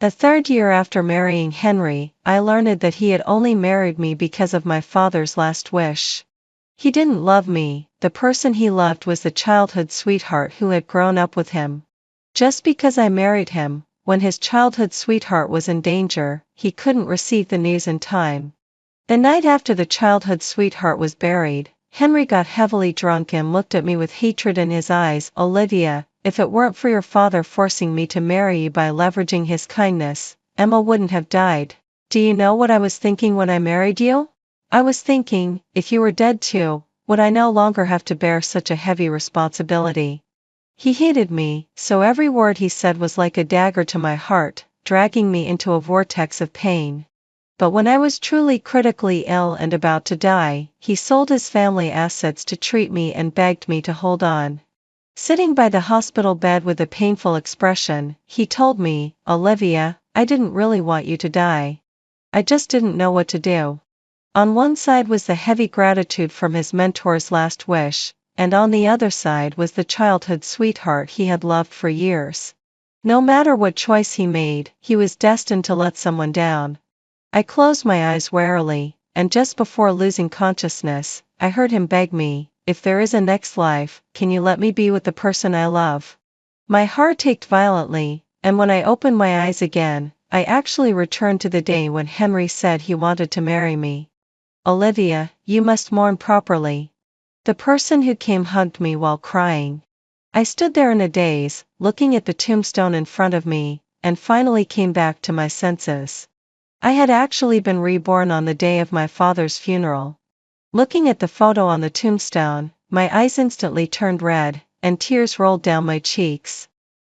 The third year after marrying Henry, I learned that he had only married me because of my father's last wish. He didn't love me, the person he loved was the childhood sweetheart who had grown up with him. Just because I married him, when his childhood sweetheart was in danger, he couldn't receive the news in time. The night after the childhood sweetheart was buried, Henry got heavily drunk and looked at me with hatred in his eyes. "Olivia, if it weren't for your father forcing me to marry you by leveraging his kindness, Emma wouldn't have died. Do you know what I was thinking when I married you? I was thinking, if you were dead too, would I no longer have to bear such a heavy responsibility?" He hated me, so every word he said was like a dagger to my heart, dragging me into a vortex of pain. But when I was truly critically ill and about to die, he sold his family assets to treat me and begged me to hold on. Sitting by the hospital bed with a painful expression, he told me, "Olivia, I didn't really want you to die. I just didn't know what to do." On one side was the heavy gratitude from his mentor's last wish, and on the other side was the childhood sweetheart he had loved for years. No matter what choice he made, he was destined to let someone down. I closed my eyes warily, and just before losing consciousness, I heard him beg me, "If there is a next life, can you let me be with the person I love?" My heart ached violently, and when I opened my eyes again, I actually returned to the day when Henry said he wanted to marry me. "Olivia, you must mourn properly." The person who came hugged me while crying. I stood there in a daze, looking at the tombstone in front of me, and finally came back to my senses. I had actually been reborn on the day of my father's funeral. Looking at the photo on the tombstone, my eyes instantly turned red, and tears rolled down my cheeks.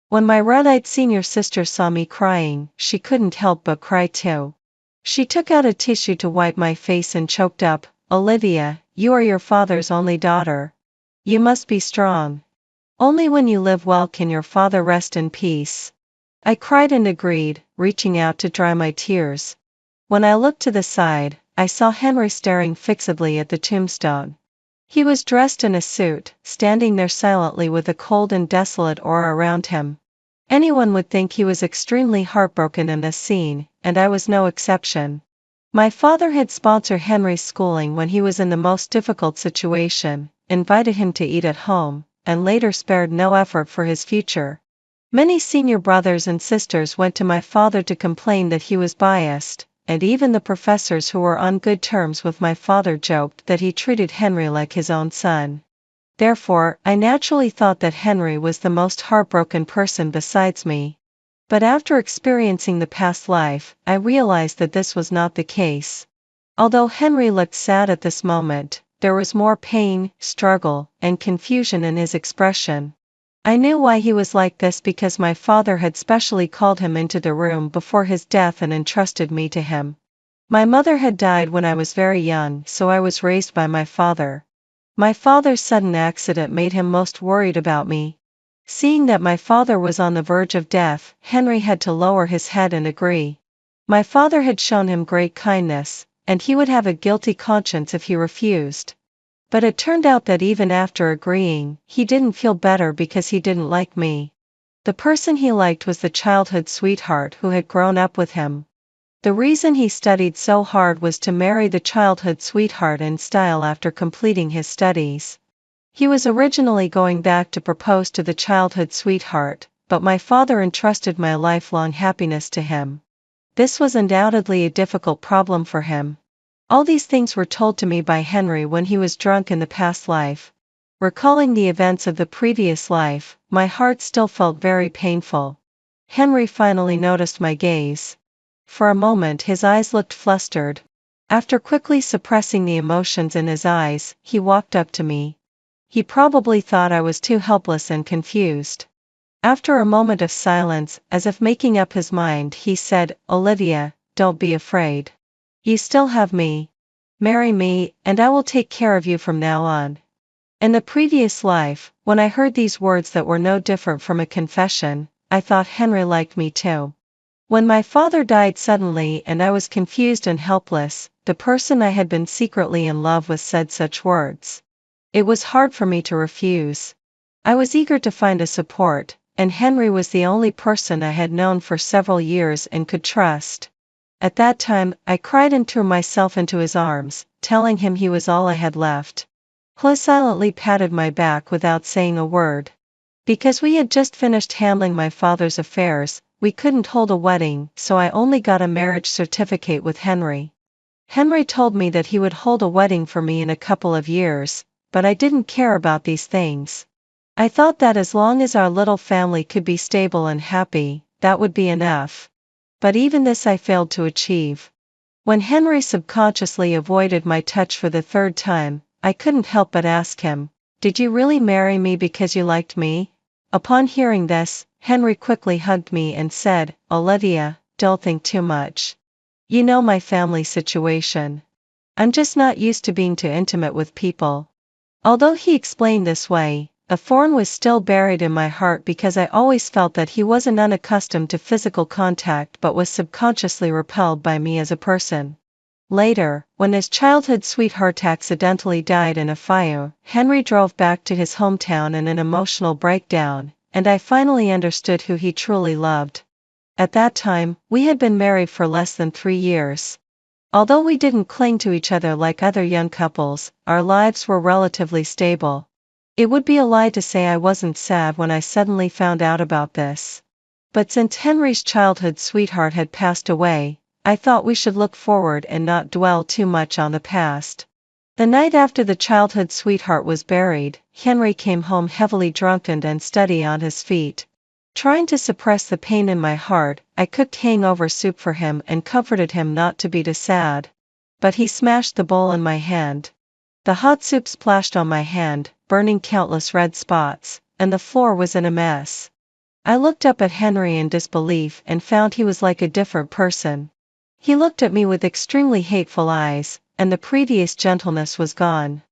When my red-eyed senior sister saw me crying, she couldn't help but cry too. She took out a tissue to wipe my face and choked up, "Olivia, you are your father's only daughter. You must be strong. Only when you live well can your father rest in peace." I cried and agreed, reaching out to dry my tears. When I looked to the side, I saw Henry staring fixedly at the tombstone. He was dressed in a suit, standing there silently with a cold and desolate aura around him. Anyone would think he was extremely heartbroken in this scene, and I was no exception. My father had sponsored Henry's schooling when he was in the most difficult situation, invited him to eat at home, and later spared no effort for his future. Many senior brothers and sisters went to my father to complain that he was biased, and even the professors who were on good terms with my father joked that he treated Henry like his own son. Therefore, I naturally thought that Henry was the most heartbroken person besides me. But after experiencing the past life, I realized that this was not the case. Although Henry looked sad at this moment, there was more pain, struggle, and confusion in his expression. I knew why he was like this because my father had specially called him into the room before his death and entrusted me to him. My mother had died when I was very young, so I was raised by my father. My father's sudden accident made him most worried about me. Seeing that my father was on the verge of death, Henry had to lower his head and agree. My father had shown him great kindness, and he would have a guilty conscience if he refused. But it turned out that even after agreeing, he didn't feel better because he didn't like me. The person he liked was the childhood sweetheart who had grown up with him. The reason he studied so hard was to marry the childhood sweetheart in style after completing his studies. He was originally going back to propose to the childhood sweetheart, but my father entrusted my lifelong happiness to him. This was undoubtedly a difficult problem for him. All these things were told to me by Henry when he was drunk in the past life. Recalling the events of the previous life, my heart still felt very painful. Henry finally noticed my gaze. For a moment his eyes looked flustered. After quickly suppressing the emotions in his eyes, he walked up to me. He probably thought I was too helpless and confused. After a moment of silence, as if making up his mind, he said, "Olivia, don't be afraid. You still have me. Marry me, and I will take care of you from now on." In the previous life, when I heard these words that were no different from a confession, I thought Henry liked me too. When my father died suddenly and I was confused and helpless, the person I had been secretly in love with said such words. It was hard for me to refuse. I was eager to find a support, and Henry was the only person I had known for several years and could trust. At that time, I cried and threw myself into his arms, telling him he was all I had left. He silently patted my back without saying a word. Because we had just finished handling my father's affairs, we couldn't hold a wedding, so I only got a marriage certificate with Henry. Henry told me that he would hold a wedding for me in a couple of years, but I didn't care about these things. I thought that as long as our little family could be stable and happy, that would be enough. But even this I failed to achieve. When Henry subconsciously avoided my touch for the third time, I couldn't help but ask him, "Did you really marry me because you liked me?" Upon hearing this, Henry quickly hugged me and said, "Olivia, don't think too much. You know my family situation. I'm just not used to being too intimate with people." Although he explained this way, a thorn was still buried in my heart because I always felt that he wasn't unaccustomed to physical contact but was subconsciously repelled by me as a person. Later, when his childhood sweetheart accidentally died in a fire, Henry drove back to his hometown in an emotional breakdown, and I finally understood who he truly loved. At that time, we had been married for less than 3 years. Although we didn't cling to each other like other young couples, our lives were relatively stable. It would be a lie to say I wasn't sad when I suddenly found out about this. But since Henry's childhood sweetheart had passed away, I thought we should look forward and not dwell too much on the past. The night after the childhood sweetheart was buried, Henry came home heavily drunk and unsteady on his feet. Trying to suppress the pain in my heart, I cooked hangover soup for him and comforted him not to be too sad. But he smashed the bowl in my hand. The hot soup splashed on my hand, burning countless red spots, and the floor was in a mess. I looked up at Henry in disbelief and found he was like a different person. He looked at me with extremely hateful eyes, and the previous gentleness was gone.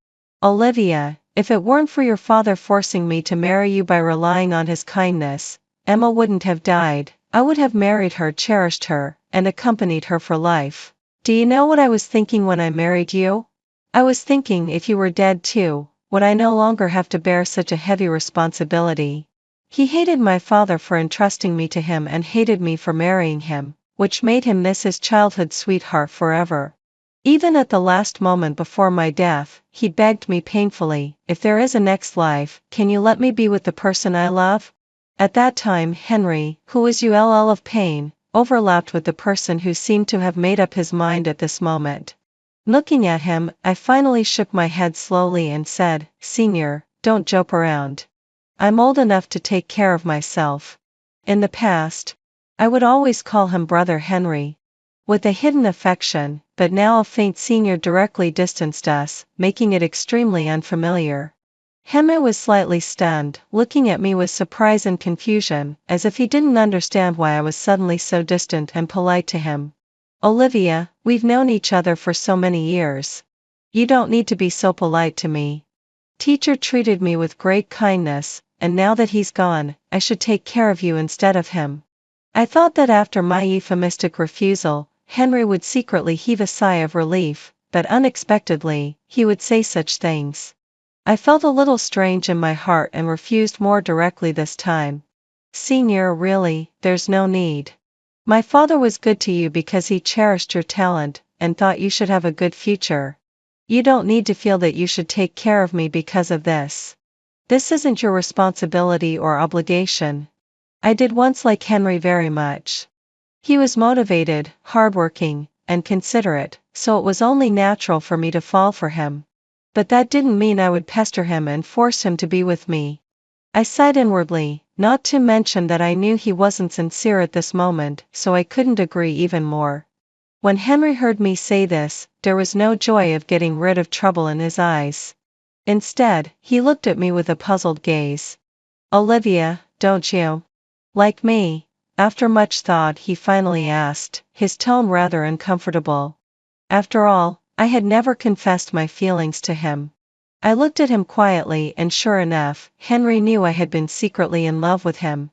"Olivia, if it weren't for your father forcing me to marry you by relying on his kindness, Emma wouldn't have died. I would have married her, cherished her, and accompanied her for life. Do you know what I was thinking when I married you? I was thinking if you were dead too, would I no longer have to bear such a heavy responsibility?" He hated my father for entrusting me to him and hated me for marrying him, which made him miss his childhood sweetheart forever. Even at the last moment before my death, he begged me painfully, "If there is a next life, can you let me be with the person I love?" At that time Henry, who was full of pain, overlapped with the person who seemed to have made up his mind at this moment. Looking at him, I finally shook my head slowly and said, "Senior, don't joke around. I'm old enough to take care of myself." In the past, I would always call him Brother Henry, with a hidden affection, but now a faint senior directly distanced us, making it extremely unfamiliar. Henry was slightly stunned, looking at me with surprise and confusion, as if he didn't understand why I was suddenly so distant and polite to him. "Olivia, we've known each other for so many years. You don't need to be so polite to me. Teacher treated me with great kindness, and now that he's gone, I should take care of you instead of him." I thought that after my euphemistic refusal, Henry would secretly heave a sigh of relief, but unexpectedly, he would say such things. I felt a little strange in my heart and refused more directly this time. "Senior, really, there's no need. My father was good to you because he cherished your talent, and thought you should have a good future. You don't need to feel that you should take care of me because of this. This isn't your responsibility or obligation." I did once like Henry very much. He was motivated, hardworking, and considerate, so it was only natural for me to fall for him. But that didn't mean I would pester him and force him to be with me. I sighed inwardly, not to mention that I knew he wasn't sincere at this moment, so I couldn't agree even more. When Henry heard me say this, there was no joy of getting rid of trouble in his eyes. Instead, he looked at me with a puzzled gaze. "Olivia, don't you like me?" After much thought he finally asked, his tone rather uncomfortable. After all, I had never confessed my feelings to him. I looked at him quietly and sure enough, Henry knew I had been secretly in love with him.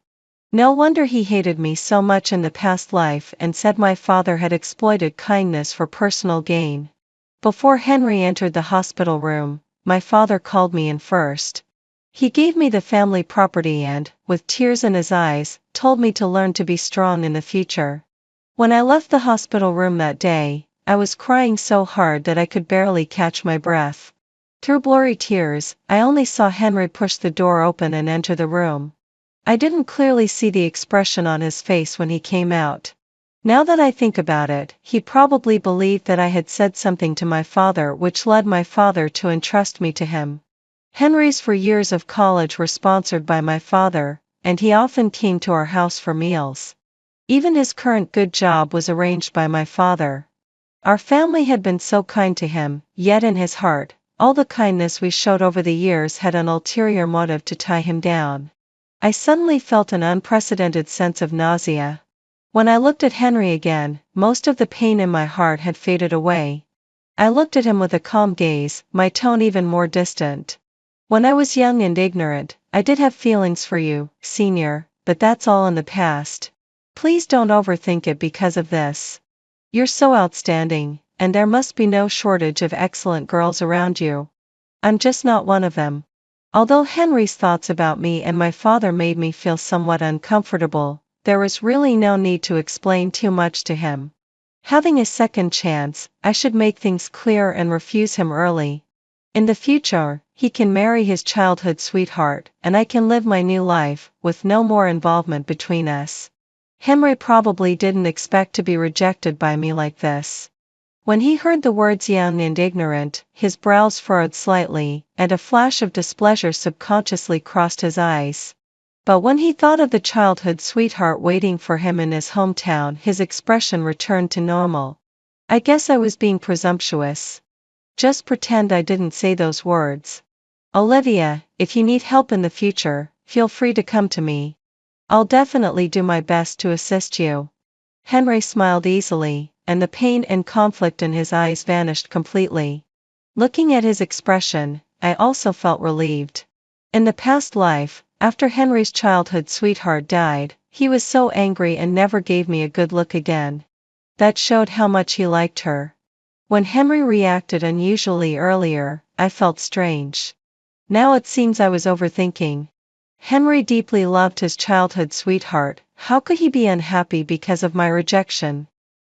No wonder he hated me so much in the past life and said my father had exploited kindness for personal gain. Before Henry entered the hospital room, my father called me in first. He gave me the family property and, with tears in his eyes, told me to learn to be strong in the future. When I left the hospital room that day, I was crying so hard that I could barely catch my breath. Through blurry tears, I only saw Henry push the door open and enter the room. I didn't clearly see the expression on his face when he came out. Now that I think about it, he probably believed that I had said something to my father which led my father to entrust me to him. Henry's 4 years of college were sponsored by my father, and he often came to our house for meals. Even his current good job was arranged by my father. Our family had been so kind to him, yet in his heart, all the kindness we showed over the years had an ulterior motive to tie him down. I suddenly felt an unprecedented sense of nausea. When I looked at Henry again, most of the pain in my heart had faded away. I looked at him with a calm gaze, my tone even more distant. When I was young and ignorant, I did have feelings for you, Senior, but that's all in the past. Please don't overthink it because of this. You're so outstanding, and there must be no shortage of excellent girls around you. I'm just not one of them. Although Henry's thoughts about me and my father made me feel somewhat uncomfortable, there was really no need to explain too much to him. Having a second chance, I should make things clear and refuse him early. In the future, he can marry his childhood sweetheart, and I can live my new life, with no more involvement between us. Henry probably didn't expect to be rejected by me like this. When he heard the words young and ignorant, his brows furrowed slightly, and a flash of displeasure subconsciously crossed his eyes. But when he thought of the childhood sweetheart waiting for him in his hometown, his expression returned to normal. I guess I was being presumptuous. Just pretend I didn't say those words. Olivia, if you need help in the future, feel free to come to me. I'll definitely do my best to assist you. Henry smiled easily, and the pain and conflict in his eyes vanished completely. Looking at his expression, I also felt relieved. In the past life, after Henry's childhood sweetheart died, he was so angry and never gave me a good look again. That showed how much he liked her. When Henry reacted unusually earlier, I felt strange. Now it seems I was overthinking. Henry deeply loved his childhood sweetheart, how could he be unhappy because of my rejection?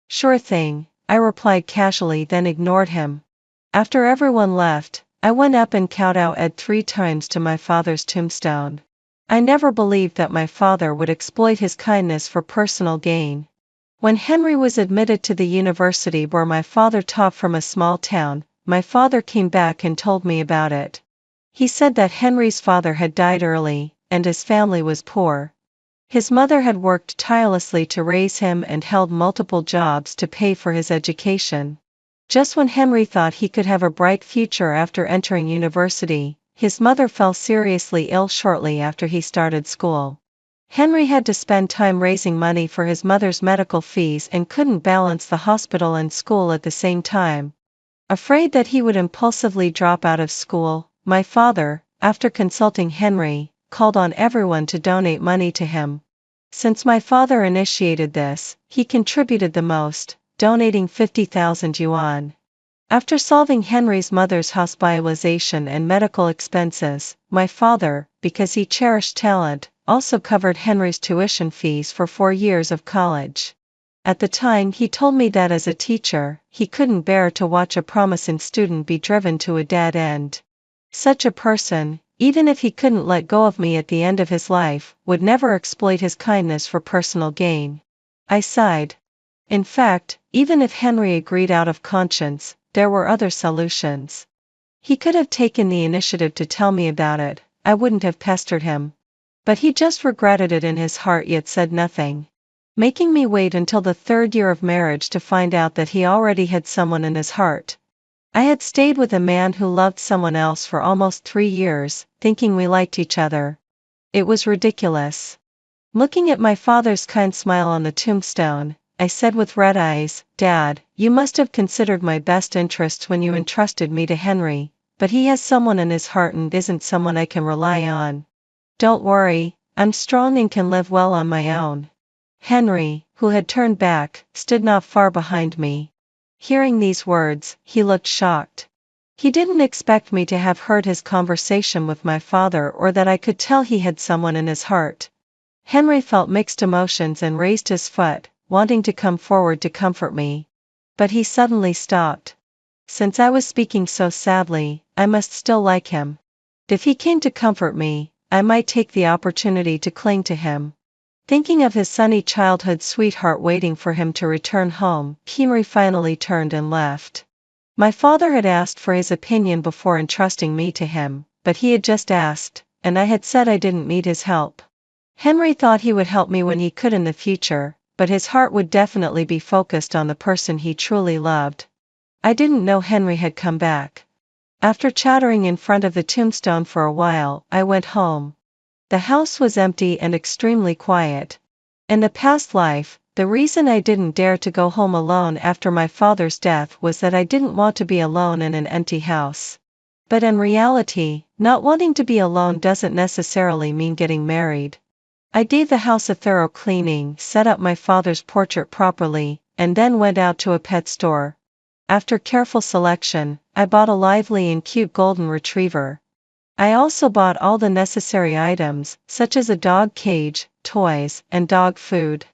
Sure thing, I replied casually, then ignored him. After everyone left, I went up and kowtowed 3 times to my father's tombstone. I never believed that my father would exploit his kindness for personal gain. When Henry was admitted to the university where my father taught from a small town, my father came back and told me about it. He said that Henry's father had died early, and his family was poor. His mother had worked tirelessly to raise him and held multiple jobs to pay for his education. Just when Henry thought he could have a bright future after entering university, his mother fell seriously ill shortly after he started school. Henry had to spend time raising money for his mother's medical fees and couldn't balance the hospital and school at the same time. Afraid that he would impulsively drop out of school, my father, after consulting Henry, called on everyone to donate money to him. Since my father initiated this, he contributed the most, donating 50,000 yuan. After solving Henry's mother's hospitalization and medical expenses, my father, because he cherished talent, also covered Henry's tuition fees for 4 years of college. At the time he told me that as a teacher, he couldn't bear to watch a promising student be driven to a dead end. Such a person, even if he couldn't let go of me at the end of his life, would never exploit his kindness for personal gain. I sighed. In fact, even if Henry agreed out of conscience, there were other solutions. He could have taken the initiative to tell me about it, I wouldn't have pestered him. But he just regretted it in his heart yet said nothing. Making me wait until the 3rd year of marriage to find out that he already had someone in his heart. I had stayed with a man who loved someone else for almost 3 years, thinking we liked each other. It was ridiculous. Looking at my father's kind smile on the tombstone, I said with red eyes, Dad, you must have considered my best interests when you entrusted me to Henry, but he has someone in his heart and isn't someone I can rely on. Don't worry, I'm strong and can live well on my own. Henry, who had turned back, stood not far behind me. Hearing these words, he looked shocked. He didn't expect me to have heard his conversation with my father or that I could tell he had someone in his heart. Henry felt mixed emotions and raised his foot, wanting to come forward to comfort me. But he suddenly stopped. Since I was speaking so sadly, I must still like him. If he came to comfort me, I might take the opportunity to cling to him. Thinking of his sunny childhood sweetheart waiting for him to return home, Henry finally turned and left. My father had asked for his opinion before entrusting me to him, but he had just asked, and I had said I didn't need his help. Henry thought he would help me when he could in the future, but his heart would definitely be focused on the person he truly loved. I didn't know Henry had come back. After chattering in front of the tombstone for a while, I went home. The house was empty and extremely quiet. In the past life, the reason I didn't dare to go home alone after my father's death was that I didn't want to be alone in an empty house. But in reality, not wanting to be alone doesn't necessarily mean getting married. I gave the house a thorough cleaning, set up my father's portrait properly, and then went out to a pet store. After careful selection, I bought a lively and cute golden retriever. I also bought all the necessary items, such as a dog cage, toys, and dog food.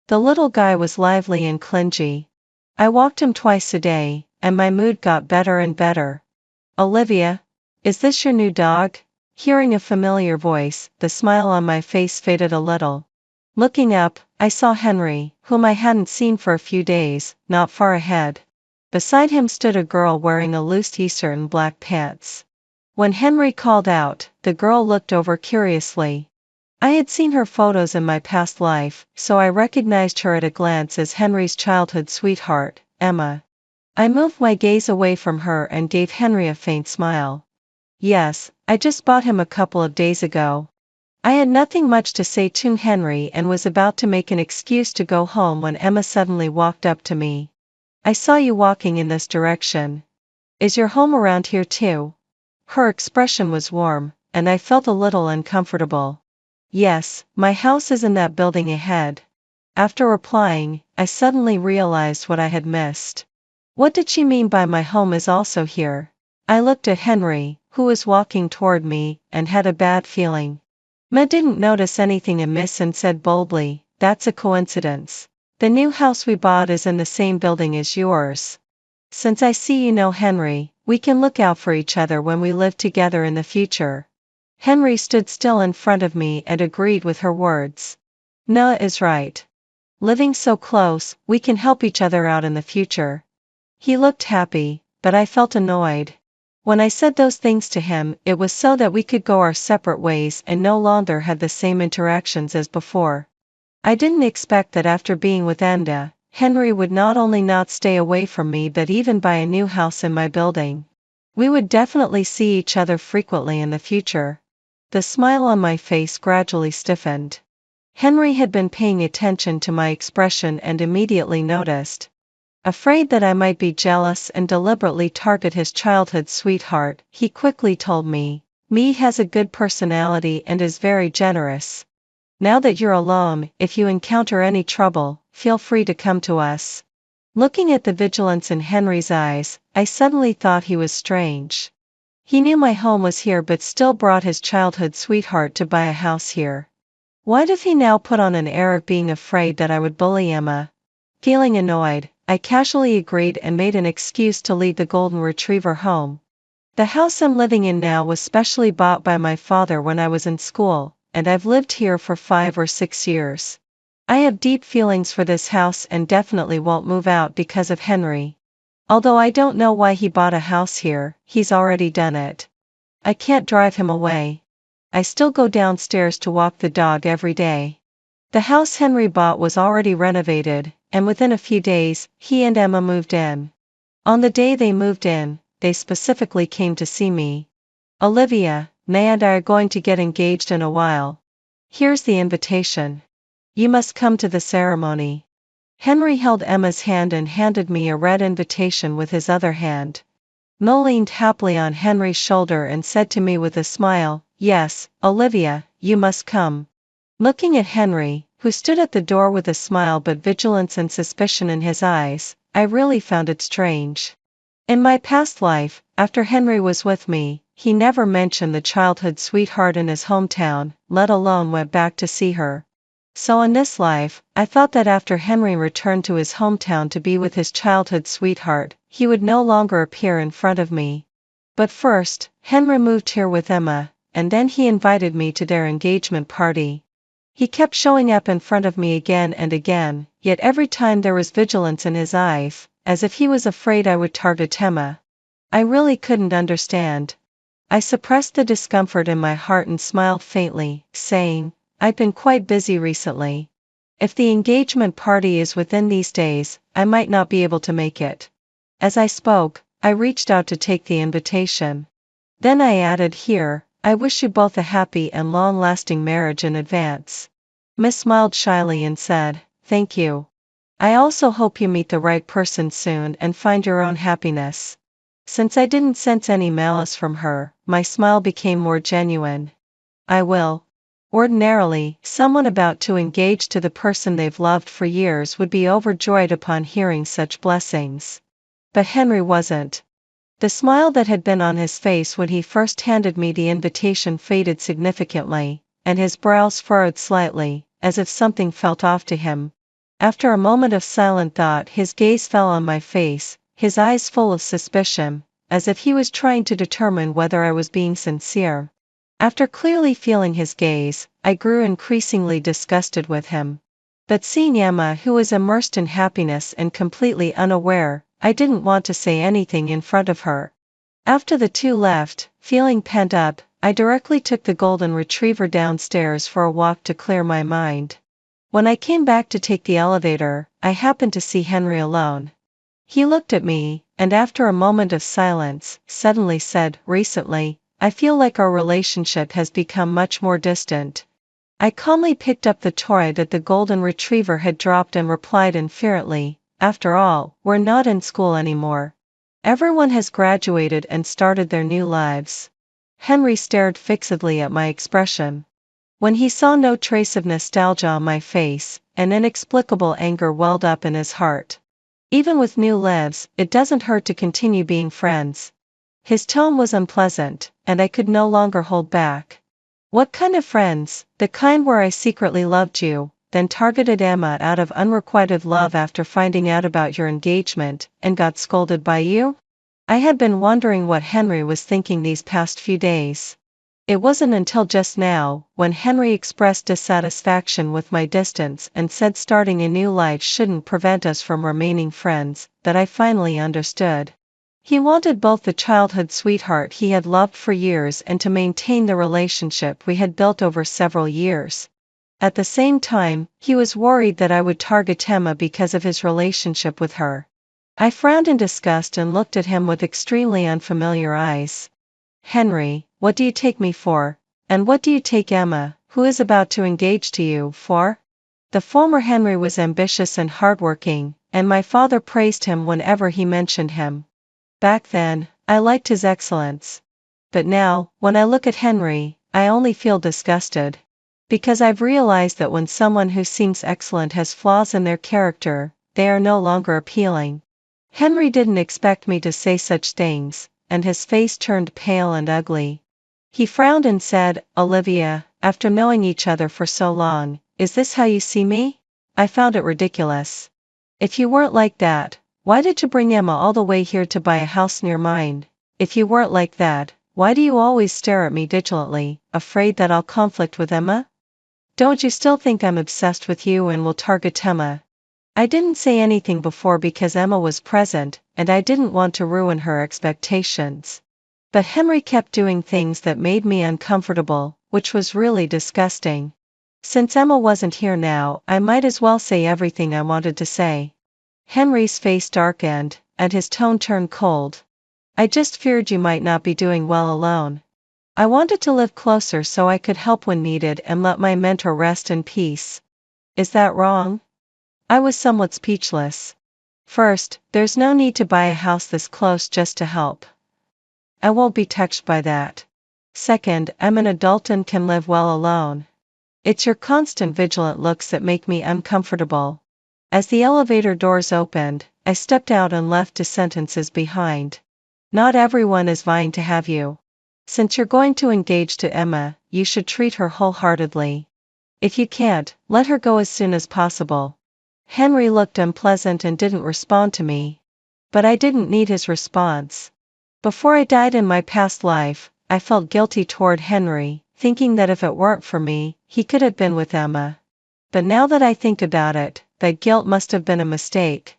The little guy was lively and clingy. I walked him twice a day, and my mood got better and better. "Olivia, is this your new dog?" Hearing a familiar voice, the smile on my face faded a little. Looking up, I saw Henry, whom I hadn't seen for a few days, not far ahead. Beside him stood a girl wearing a loose t-shirt and black pants. When Henry called out, the girl looked over curiously. I had seen her photos in my past life, so I recognized her at a glance as Henry's childhood sweetheart, Emma. I moved my gaze away from her and gave Henry a faint smile. "Yes, I just bought him a couple of days ago." I had nothing much to say to Henry and was about to make an excuse to go home when Emma suddenly walked up to me. "I saw you walking in this direction. Is your home around here too?" Her expression was warm, and I felt a little uncomfortable. "Yes, my house is in that building ahead." After replying, I suddenly realized what I had missed. What did she mean by "my home is also here"? I looked at Henry, who was walking toward me, and had a bad feeling. Ma didn't notice anything amiss and said boldly, "That's a coincidence. The new house we bought is in the same building as yours. Since I see you know Henry, we can look out for each other when we live together in the future." Henry stood still in front of me and agreed with her words. Noah is right. Living so close, we can help each other out in the future. He looked happy, but I felt annoyed. When I said those things to him, it was so that we could go our separate ways and no longer had the same interactions as before. I didn't expect that after being with Enda, Henry would not only not stay away from me but even buy a new house in my building. We would definitely see each other frequently in the future. The smile on my face gradually stiffened. Henry had been paying attention to my expression and immediately noticed. Afraid that I might be jealous and deliberately target his childhood sweetheart, he quickly told me, "Me has a good personality and is very generous. Now that you're alone, if you encounter any trouble, feel free to come to us." Looking at the vigilance in Henry's eyes, I suddenly thought he was strange. He knew my home was here but still brought his childhood sweetheart to buy a house here. Why did he now put on an air of being afraid that I would bully Emma? Feeling annoyed, I casually agreed and made an excuse to lead the golden retriever home. The house I'm living in now was specially bought by my father when I was in school, and I've lived here for 5 or 6 years. I have deep feelings for this house and definitely won't move out because of Henry. Although I don't know why he bought a house here, he's already done it. I can't drive him away. I still go downstairs to walk the dog every day. The house Henry bought was already renovated, and within a few days, he and Emma moved in. On the day they moved in, they specifically came to see me. "Olivia, May and I are going to get engaged in a while. Here's the invitation. You must come to the ceremony." Henry held Emma's hand and handed me a red invitation with his other hand. Mo leaned happily on Henry's shoulder and said to me with a smile, "Yes, Olivia, you must come." Looking at Henry, who stood at the door with a smile but vigilance and suspicion in his eyes, I really found it strange. In my past life, after Henry was with me, he never mentioned the childhood sweetheart in his hometown, let alone went back to see her. So in this life, I thought that after Henry returned to his hometown to be with his childhood sweetheart, he would no longer appear in front of me. But first, Henry moved here with Emma, and then he invited me to their engagement party. He kept showing up in front of me again and again, yet every time there was vigilance in his eyes, as if he was afraid I would target Emma. I really couldn't understand. I suppressed the discomfort in my heart and smiled faintly, saying, "I've been quite busy recently. If the engagement party is within these days, I might not be able to make it." As I spoke, I reached out to take the invitation. Then I added, "Here, I wish you both a happy and long-lasting marriage in advance." Miss smiled shyly and said, "Thank you. I also hope you meet the right person soon and find your own happiness." Since I didn't sense any malice from her, my smile became more genuine. "I will." Ordinarily, someone about to engage to the person they've loved for years would be overjoyed upon hearing such blessings. But Henry wasn't. The smile that had been on his face when he first handed me the invitation faded significantly, and his brows furrowed slightly, as if something felt off to him. After a moment of silent thought, his gaze fell on my face, his eyes full of suspicion, as if he was trying to determine whether I was being sincere. After clearly feeling his gaze, I grew increasingly disgusted with him. But seeing Emma, who was immersed in happiness and completely unaware, I didn't want to say anything in front of her. After the two left, feeling pent up, I directly took the golden retriever downstairs for a walk to clear my mind. When I came back to take the elevator, I happened to see Henry alone. He looked at me, and after a moment of silence, suddenly said, "Recently, I feel like our relationship has become much more distant." I calmly picked up the toy that the golden retriever had dropped and replied inferiorly, "After all, we're not in school anymore. Everyone has graduated and started their new lives." Henry stared fixedly at my expression. When he saw no trace of nostalgia on my face, an inexplicable anger welled up in his heart. "Even with new lives, it doesn't hurt to continue being friends." His tone was unpleasant, and I could no longer hold back. "What kind of friends?" "The kind where I secretly loved you, then targeted Emma out of unrequited love after finding out about your engagement, and got scolded by you?" I had been wondering what Henry was thinking these past few days. It wasn't until just now, when Henry expressed dissatisfaction with my distance and said starting a new life shouldn't prevent us from remaining friends, that I finally understood. He wanted both the childhood sweetheart he had loved for years and to maintain the relationship we had built over several years. At the same time, he was worried that I would target Emma because of his relationship with her. I frowned in disgust and looked at him with extremely unfamiliar eyes. "Henry, what do you take me for? And what do you take Emma, who is about to engage to you, for?" The former Henry was ambitious and hardworking, and my father praised him whenever he mentioned him. Back then, I liked his excellence. But now, when I look at Henry, I only feel disgusted. Because I've realized that when someone who seems excellent has flaws in their character, they are no longer appealing. Henry didn't expect me to say such things, and his face turned pale and ugly. He frowned and said, "Olivia, after knowing each other for so long, is this how you see me?" I found it ridiculous. "If you weren't like that, why did you bring Emma all the way here to buy a house near mine? If you weren't like that, why do you always stare at me vigilantly, afraid that I'll conflict with Emma? Don't you still think I'm obsessed with you and will target Emma?" I didn't say anything before because Emma was present, and I didn't want to ruin her expectations. But Henry kept doing things that made me uncomfortable, which was really disgusting. Since Emma wasn't here now, I might as well say everything I wanted to say. Henry's face darkened, and his tone turned cold. "I just feared you might not be doing well alone. I wanted to live closer so I could help when needed and let my mentor rest in peace. Is that wrong?" I was somewhat speechless. First, there's no need to buy a house this close just to help. I won't be touched by that. Second, I'm an adult and can live well alone. It's your constant vigilant looks that make me uncomfortable. As the elevator doors opened, I stepped out and left 2 sentences behind. Not everyone is vying to have you. Since you're going to engage to Emma, you should treat her wholeheartedly. If you can't, let her go as soon as possible. Henry looked unpleasant and didn't respond to me. But I didn't need his response. Before I died in my past life, I felt guilty toward Henry, thinking that if it weren't for me, he could have been with Emma. But now that I think about it, that guilt must have been a mistake.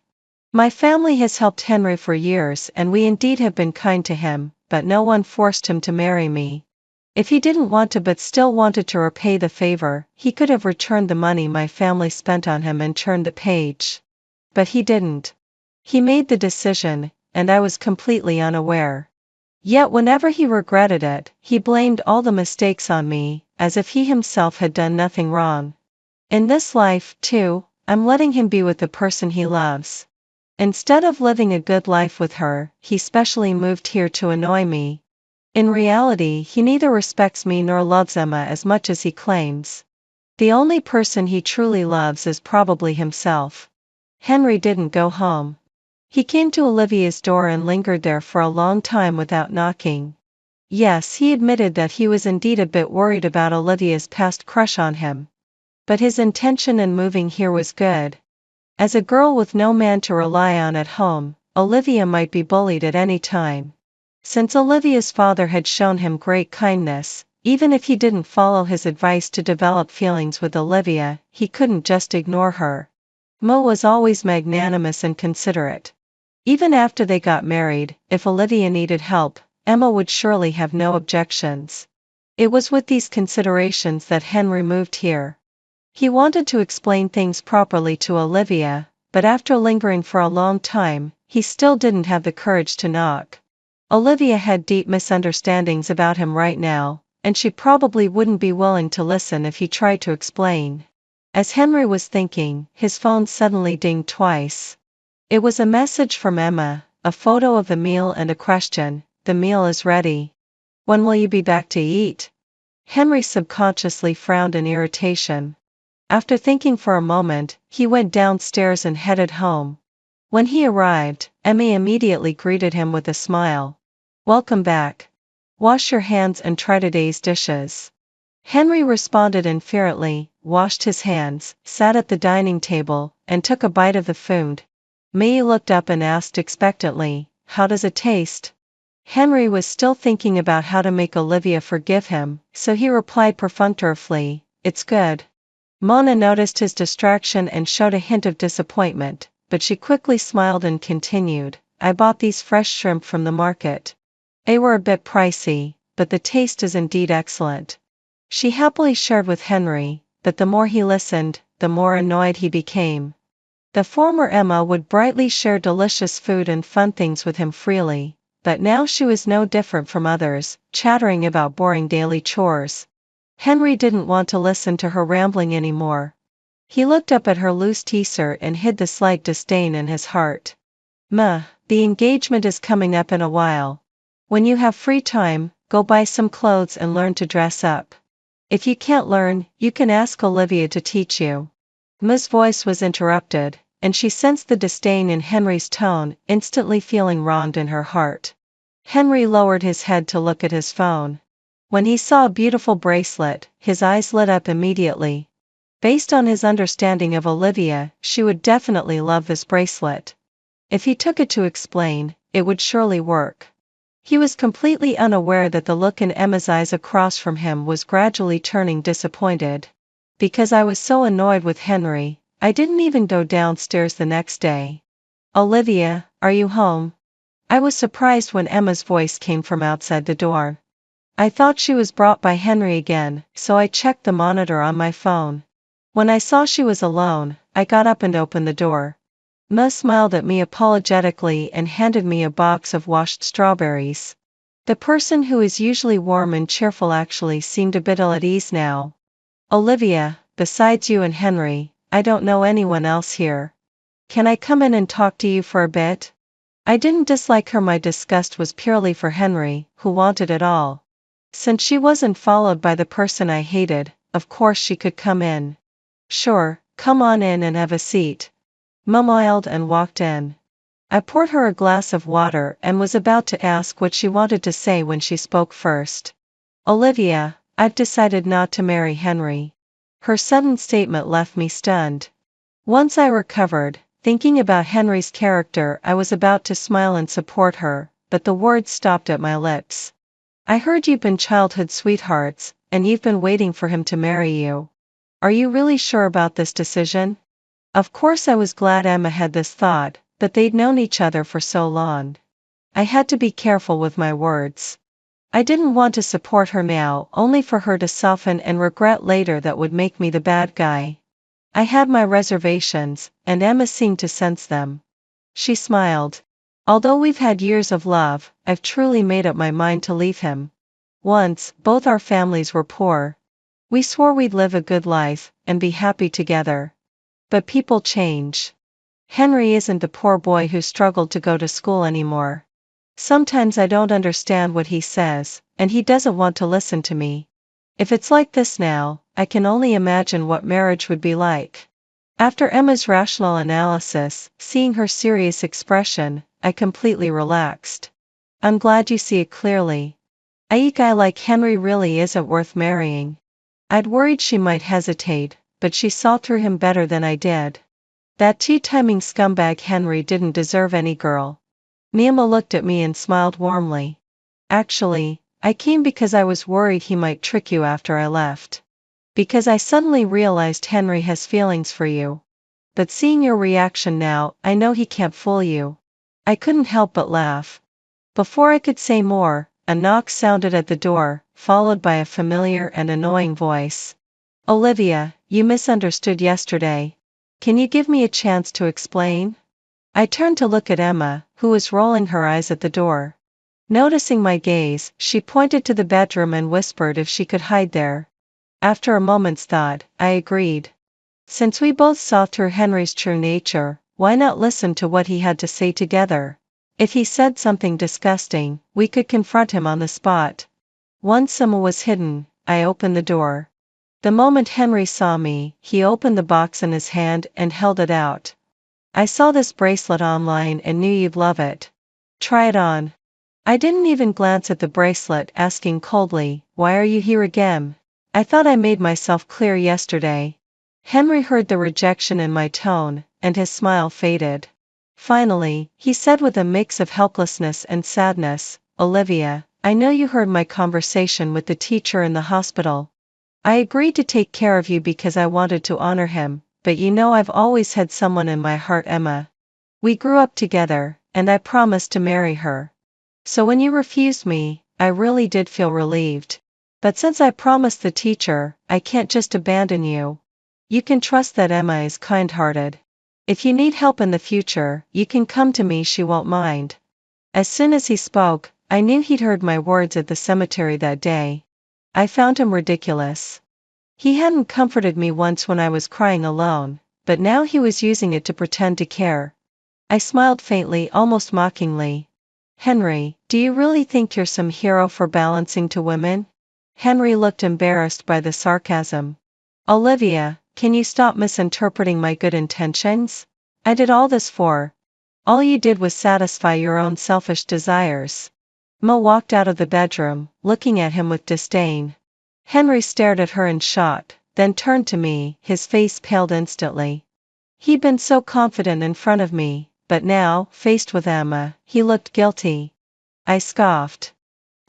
My family has helped Henry for years and we indeed have been kind to him, but no one forced him to marry me. If he didn't want to but still wanted to repay the favor, he could have returned the money my family spent on him and turned the page. But he didn't. He made the decision, and I was completely unaware. Yet whenever he regretted it, he blamed all the mistakes on me, as if he himself had done nothing wrong. In this life, too, I'm letting him be with the person he loves. Instead of living a good life with her, he specially moved here to annoy me. In reality, he neither respects me nor loves Emma as much as he claims. The only person he truly loves is probably himself. Henry didn't go home. He came to Olivia's door and lingered there for a long time without knocking. Yes, he admitted that he was indeed a bit worried about Olivia's past crush on him. But his intention in moving here was good. As a girl with no man to rely on at home, Olivia might be bullied at any time. Since Olivia's father had shown him great kindness, even if he didn't follow his advice to develop feelings with Olivia, he couldn't just ignore her. Mo was always magnanimous and considerate. Even after they got married, if Olivia needed help, Emma would surely have no objections. It was with these considerations that Henry moved here. He wanted to explain things properly to Olivia, but after lingering for a long time, he still didn't have the courage to knock. Olivia had deep misunderstandings about him right now, and she probably wouldn't be willing to listen if he tried to explain. As Henry was thinking, his phone suddenly dinged twice. It was a message from Emma, a photo of the meal and a question: "The meal is ready. When will you be back to eat?" Henry subconsciously frowned in irritation. After thinking for a moment, he went downstairs and headed home. When he arrived, Emma immediately greeted him with a smile. "Welcome back. Wash your hands and try today's dishes." Henry responded inferiorly, washed his hands, sat at the dining table, and took a bite of the food. May looked up and asked expectantly, "How does it taste?" Henry was still thinking about how to make Olivia forgive him, so he replied perfunctorily, "It's good." Mona noticed his distraction and showed a hint of disappointment, but she quickly smiled and continued, "I bought these fresh shrimp from the market. They were a bit pricey, but the taste is indeed excellent." She happily shared with Henry, but the more he listened, the more annoyed he became. The former Emma would brightly share delicious food and fun things with him freely, but now she was no different from others, chattering about boring daily chores. Henry didn't want to listen to her rambling anymore. He looked up at her loose t-shirt and hid the slight disdain in his heart. The engagement is coming up in a while. When you have free time, go buy some clothes and learn to dress up. If you can't learn, you can ask Olivia to teach you." Ma's voice was interrupted, and she sensed the disdain in Henry's tone, instantly feeling wronged in her heart. Henry lowered his head to look at his phone. When he saw a beautiful bracelet, his eyes lit up immediately. Based on his understanding of Olivia, she would definitely love this bracelet. If he took it to explain, it would surely work. He was completely unaware that the look in Emma's eyes across from him was gradually turning disappointed. "Because I was so annoyed with Henry, I didn't even go downstairs the next day." "Olivia, are you home?" I was surprised when Emma's voice came from outside the door. I thought she was brought by Henry again, so I checked the monitor on my phone. When I saw she was alone, I got up and opened the door. Ma smiled at me apologetically and handed me a box of washed strawberries. The person who is usually warm and cheerful actually seemed a bit ill at ease now. "Olivia, besides you and Henry, I don't know anyone else here. Can I come in and talk to you for a bit?" I didn't dislike her, my disgust was purely for Henry, who wanted it all. Since she wasn't followed by the person I hated, of course she could come in. "Sure, come on in and have a seat." Ma smiled and walked in. I poured her a glass of water and was about to ask what she wanted to say when she spoke first. Olivia, I've decided not to marry Henry. Her sudden statement left me stunned. Once I recovered, thinking about Henry's character, I was about to smile and support her, but the words stopped at my lips. I heard you've been childhood sweethearts, and you've been waiting for him to marry you. Are you really sure about this decision? Of course I was glad Emma had this thought, but they'd known each other for so long. I had to be careful with my words. I didn't want to support her now, only for her to soften and regret later that would make me the bad guy. I had my reservations, and Emma seemed to sense them. She smiled. Although we've had years of love, I've truly made up my mind to leave him. Once, both our families were poor. We swore we'd live a good life, and be happy together. But people change. Henry isn't the poor boy who struggled to go to school anymore. Sometimes I don't understand what he says, and he doesn't want to listen to me. If it's like this now, I can only imagine what marriage would be like. After Emma's rational analysis, seeing her serious expression, I completely relaxed. I'm glad you see it clearly. A guy like Henry really isn't worth marrying. I'd worried she might hesitate, but she saw through him better than I did. That tea-timing scumbag Henry didn't deserve any girl. Nima looked at me and smiled warmly. Actually, I came because I was worried he might trick you after I left. Because I suddenly realized Henry has feelings for you. But seeing your reaction now, I know he can't fool you. I couldn't help but laugh. Before I could say more, a knock sounded at the door, followed by a familiar and annoying voice. Olivia, you misunderstood yesterday. Can you give me a chance to explain? I turned to look at Emma, who was rolling her eyes at the door. Noticing my gaze, she pointed to the bedroom and whispered if she could hide there. After a moment's thought, I agreed. Since we both saw through Henry's true nature, why not listen to what he had to say together? If he said something disgusting, we could confront him on the spot. Once Emma was hidden, I opened the door. The moment Henry saw me, he opened the box in his hand and held it out. I saw this bracelet online and knew you'd love it. Try it on. I didn't even glance at the bracelet, asking coldly, why are you here again? I thought I made myself clear yesterday. Henry heard the rejection in my tone, and his smile faded. Finally, he said with a mix of helplessness and sadness, Olivia, I know you heard my conversation with the teacher in the hospital. I agreed to take care of you because I wanted to honor him, but you know I've always had someone in my heart, Emma. We grew up together, and I promised to marry her. So when you refused me, I really did feel relieved. But since I promised the teacher, I can't just abandon you. You can trust that Emma is kind-hearted. If you need help in the future, you can come to me, she won't mind. As soon as he spoke, I knew he'd heard my words at the cemetery that day. I found him ridiculous. He hadn't comforted me once when I was crying alone, but now he was using it to pretend to care. I smiled faintly, almost mockingly. Henry, do you really think you're some hero for balancing to women? Henry looked embarrassed by the sarcasm. Olivia, can you stop misinterpreting my good intentions? I did all this for. All you did was satisfy your own selfish desires. Mo walked out of the bedroom, looking at him with disdain. Henry stared at her in shock, then turned to me, his face paled instantly. He'd been so confident in front of me, but now, faced with Emma, he looked guilty. I scoffed.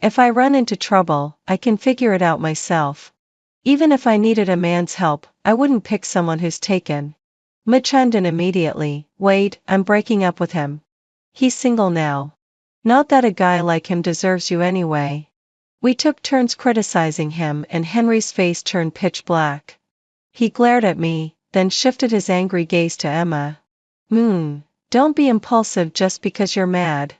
If I run into trouble, I can figure it out myself. Even if I needed a man's help, I wouldn't pick someone who's taken. Ma chimed in immediately, wait, I'm breaking up with him. He's single now. Not that a guy like him deserves you anyway. We took turns criticizing him and Henry's face turned pitch black. He glared at me, then shifted his angry gaze to Emma. Don't be impulsive just because you're mad.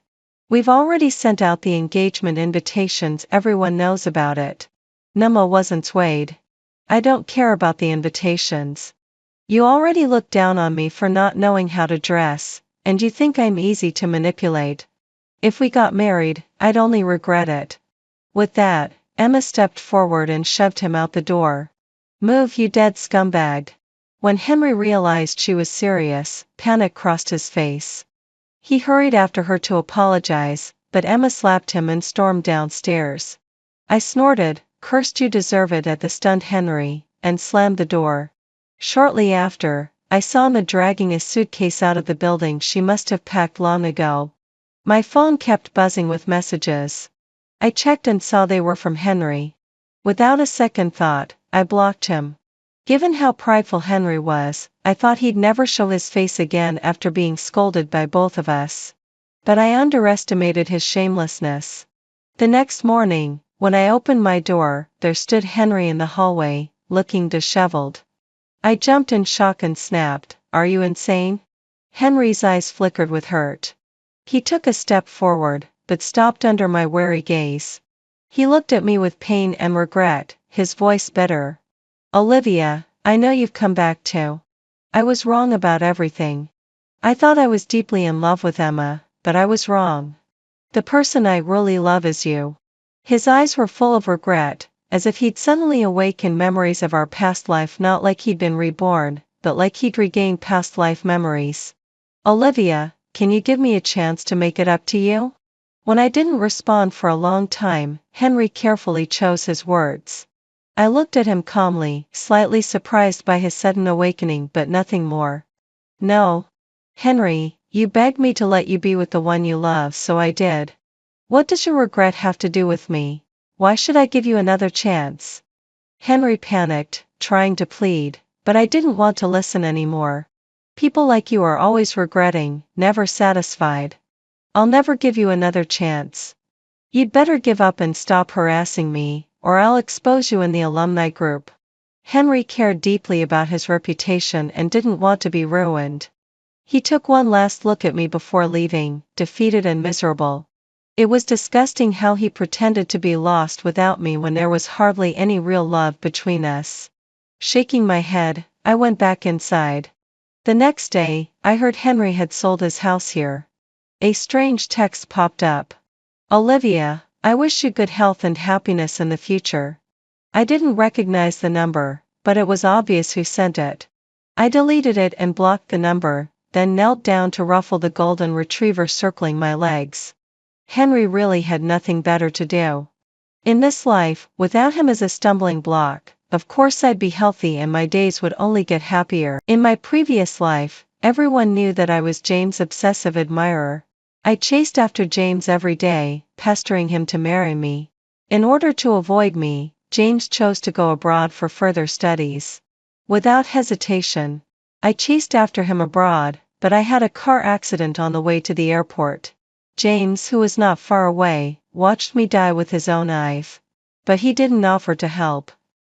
We've already sent out the engagement invitations, everyone knows about it. Numa wasn't swayed. I don't care about the invitations. You already look down on me for not knowing how to dress, and you think I'm easy to manipulate. If we got married, I'd only regret it. With that, Emma stepped forward and shoved him out the door. Move, you dead scumbag. When Henry realized she was serious, panic crossed his face. He hurried after her to apologize, but Emma slapped him and stormed downstairs. I snorted, "Cursed, you deserve it," at the stunned Henry, and slammed the door. Shortly after, I saw Emma dragging a suitcase out of the building. She must have packed long ago. My phone kept buzzing with messages. I checked and saw they were from Henry. Without a second thought, I blocked him. Given how prideful Henry was, I thought he'd never show his face again after being scolded by both of us. But I underestimated his shamelessness. The next morning, when I opened my door, there stood Henry in the hallway, looking disheveled. I jumped in shock and snapped, "Are you insane?" Henry's eyes flickered with hurt. He took a step forward, but stopped under my wary gaze. He looked at me with pain and regret, his voice bitter. "Olivia, I know you've come back too. I was wrong about everything. I thought I was deeply in love with Emma, but I was wrong. The person I really love is you." His eyes were full of regret, as if he'd suddenly awakened memories of our past life, not like he'd been reborn, but like he'd regained past life memories. "Olivia, can you give me a chance to make it up to you?" When I didn't respond for a long time, Henry carefully chose his words. I looked at him calmly, slightly surprised by his sudden awakening, but nothing more. "No. Henry, you begged me to let you be with the one you love, so I did. What does your regret have to do with me? Why should I give you another chance?" Henry panicked, trying to plead, but I didn't want to listen anymore. "People like you are always regretting, never satisfied. I'll never give you another chance. You'd better give up and stop harassing me, or I'll expose you in the alumni group." Henry cared deeply about his reputation and didn't want to be ruined. He took one last look at me before leaving, defeated and miserable. It was disgusting how he pretended to be lost without me when there was hardly any real love between us. Shaking my head, I went back inside. The next day, I heard Henry had sold his house here. A strange text popped up. "Olivia, I wish you good health and happiness in the future." I didn't recognize the number, but it was obvious who sent it. I deleted it and blocked the number, then knelt down to ruffle the golden retriever circling my legs. Henry really had nothing better to do. In this life, without him as a stumbling block, of course I'd be healthy and my days would only get happier. In my previous life, everyone knew that I was James' obsessive admirer. I chased after James every day, pestering him to marry me. In order to avoid me, James chose to go abroad for further studies. Without hesitation, I chased after him abroad, but I had a car accident on the way to the airport. James, who was not far away, watched me die with his own eyes. But he didn't offer to help.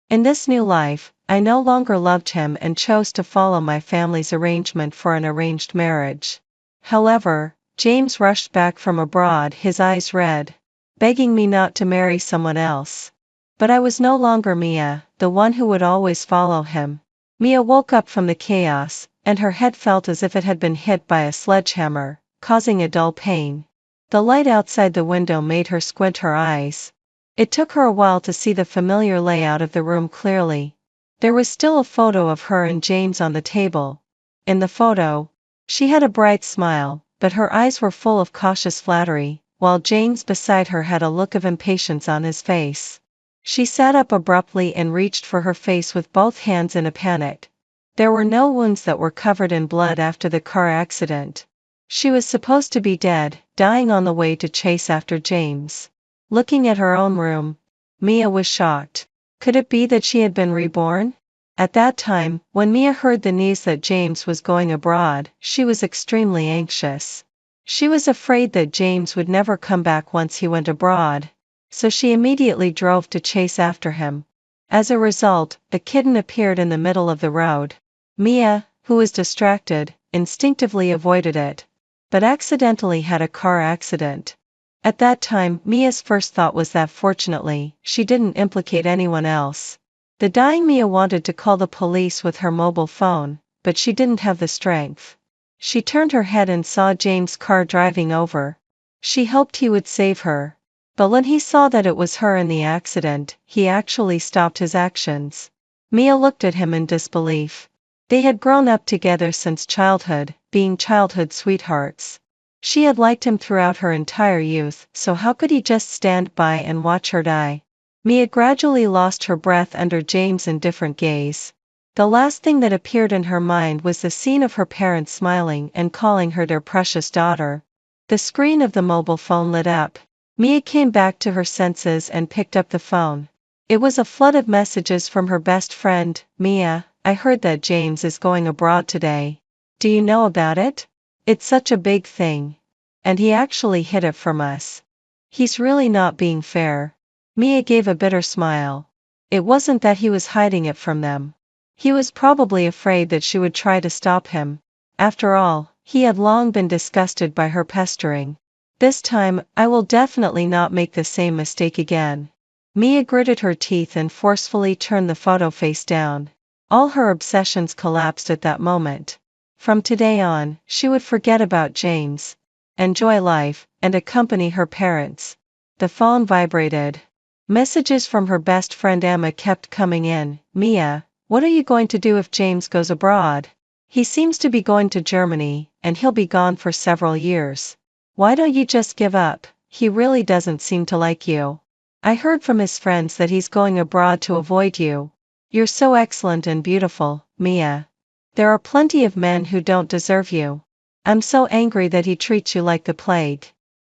In this new life, I no longer loved him and chose to follow my family's arrangement for an arranged marriage. However, James rushed back from abroad, his eyes red, begging me not to marry someone else. But I was no longer Mia, the one who would always follow him. Mia woke up from the chaos, and her head felt as if it had been hit by a sledgehammer, causing a dull pain. The light outside the window made her squint her eyes. It took her a while to see the familiar layout of the room clearly. There was still a photo of her and James on the table. In the photo, she had a bright smile, but her eyes were full of cautious flattery, while James beside her had a look of impatience on his face. She sat up abruptly and reached for her face with both hands in a panic. There were no wounds that were covered in blood after the car accident. She was supposed to be dead, dying on the way to chase after James. Looking at her own room, Mia was shocked. Could it be that she had been reborn? At that time, when Mia heard the news that James was going abroad, she was extremely anxious. She was afraid that James would never come back once he went abroad, so she immediately drove to chase after him. As a result, a kitten appeared in the middle of the road. Mia, who was distracted, instinctively avoided it, but accidentally had a car accident. At that time, Mia's first thought was that fortunately, she didn't implicate anyone else. The dying Mia wanted to call the police with her mobile phone, but she didn't have the strength. She turned her head and saw James' car driving over. She hoped he would save her. But when he saw that it was her in the accident, he actually stopped his actions. Mia looked at him in disbelief. They had grown up together since childhood, being childhood sweethearts. She had liked him throughout her entire youth, so how could he just stand by and watch her die? Mia gradually lost her breath under James' indifferent gaze. The last thing that appeared in her mind was the scene of her parents smiling and calling her their precious daughter. The screen of the mobile phone lit up. Mia came back to her senses and picked up the phone. It was a flood of messages from her best friend. Mia, I heard that James is going abroad today. Do you know about it? It's such a big thing. And he actually hid it from us. He's really not being fair. Mia gave a bitter smile. It wasn't that he was hiding it from them. He was probably afraid that she would try to stop him. After all, he had long been disgusted by her pestering. This time, I will definitely not make the same mistake again. Mia gritted her teeth and forcefully turned the photo face down. All her obsessions collapsed at that moment. From today on, she would forget about James, enjoy life, and accompany her parents. The phone vibrated. Messages from her best friend Emma kept coming in. Mia, what are you going to do if James goes abroad? He seems to be going to Germany, and he'll be gone for several years. Why don't you just give up? He really doesn't seem to like you. I heard from his friends that he's going abroad to avoid you. You're so excellent and beautiful, Mia. There are plenty of men who don't deserve you. I'm so angry that he treats you like the plague.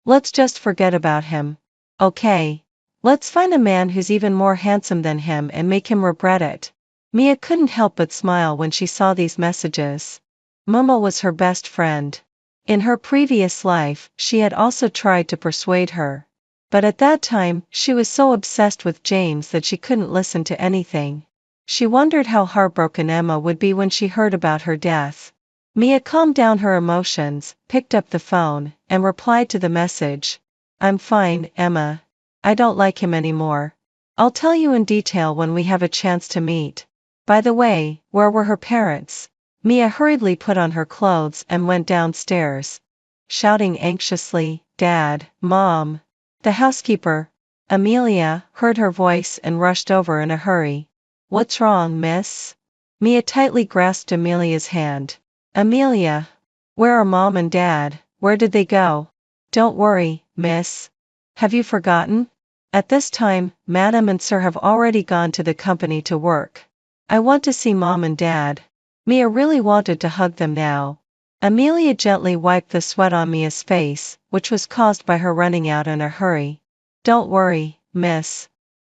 Let's just forget about him. Okay. Let's find a man who's even more handsome than him and make him regret it. Mia couldn't help but smile when she saw these messages. Momo was her best friend. In her previous life, she had also tried to persuade her. But at that time, she was so obsessed with James that she couldn't listen to anything. She wondered how heartbroken Emma would be when she heard about her death. Mia calmed down her emotions, picked up the phone, and replied to the message. I'm fine, Emma. I don't like him anymore. I'll tell you in detail when we have a chance to meet. By the way, where were her parents? Mia hurriedly put on her clothes and went downstairs, shouting anxiously, Dad, Mom. The housekeeper, Amelia, heard her voice and rushed over in a hurry. What's wrong, miss? Mia tightly grasped Amelia's hand. Amelia. Where are Mom and Dad? Where did they go? Don't worry, miss. Have you forgotten? At this time, Madam and Sir have already gone to the company to work. I want to see Mom and Dad. Mia really wanted to hug them now. Amelia gently wiped the sweat on Mia's face, which was caused by her running out in a hurry. Don't worry, miss.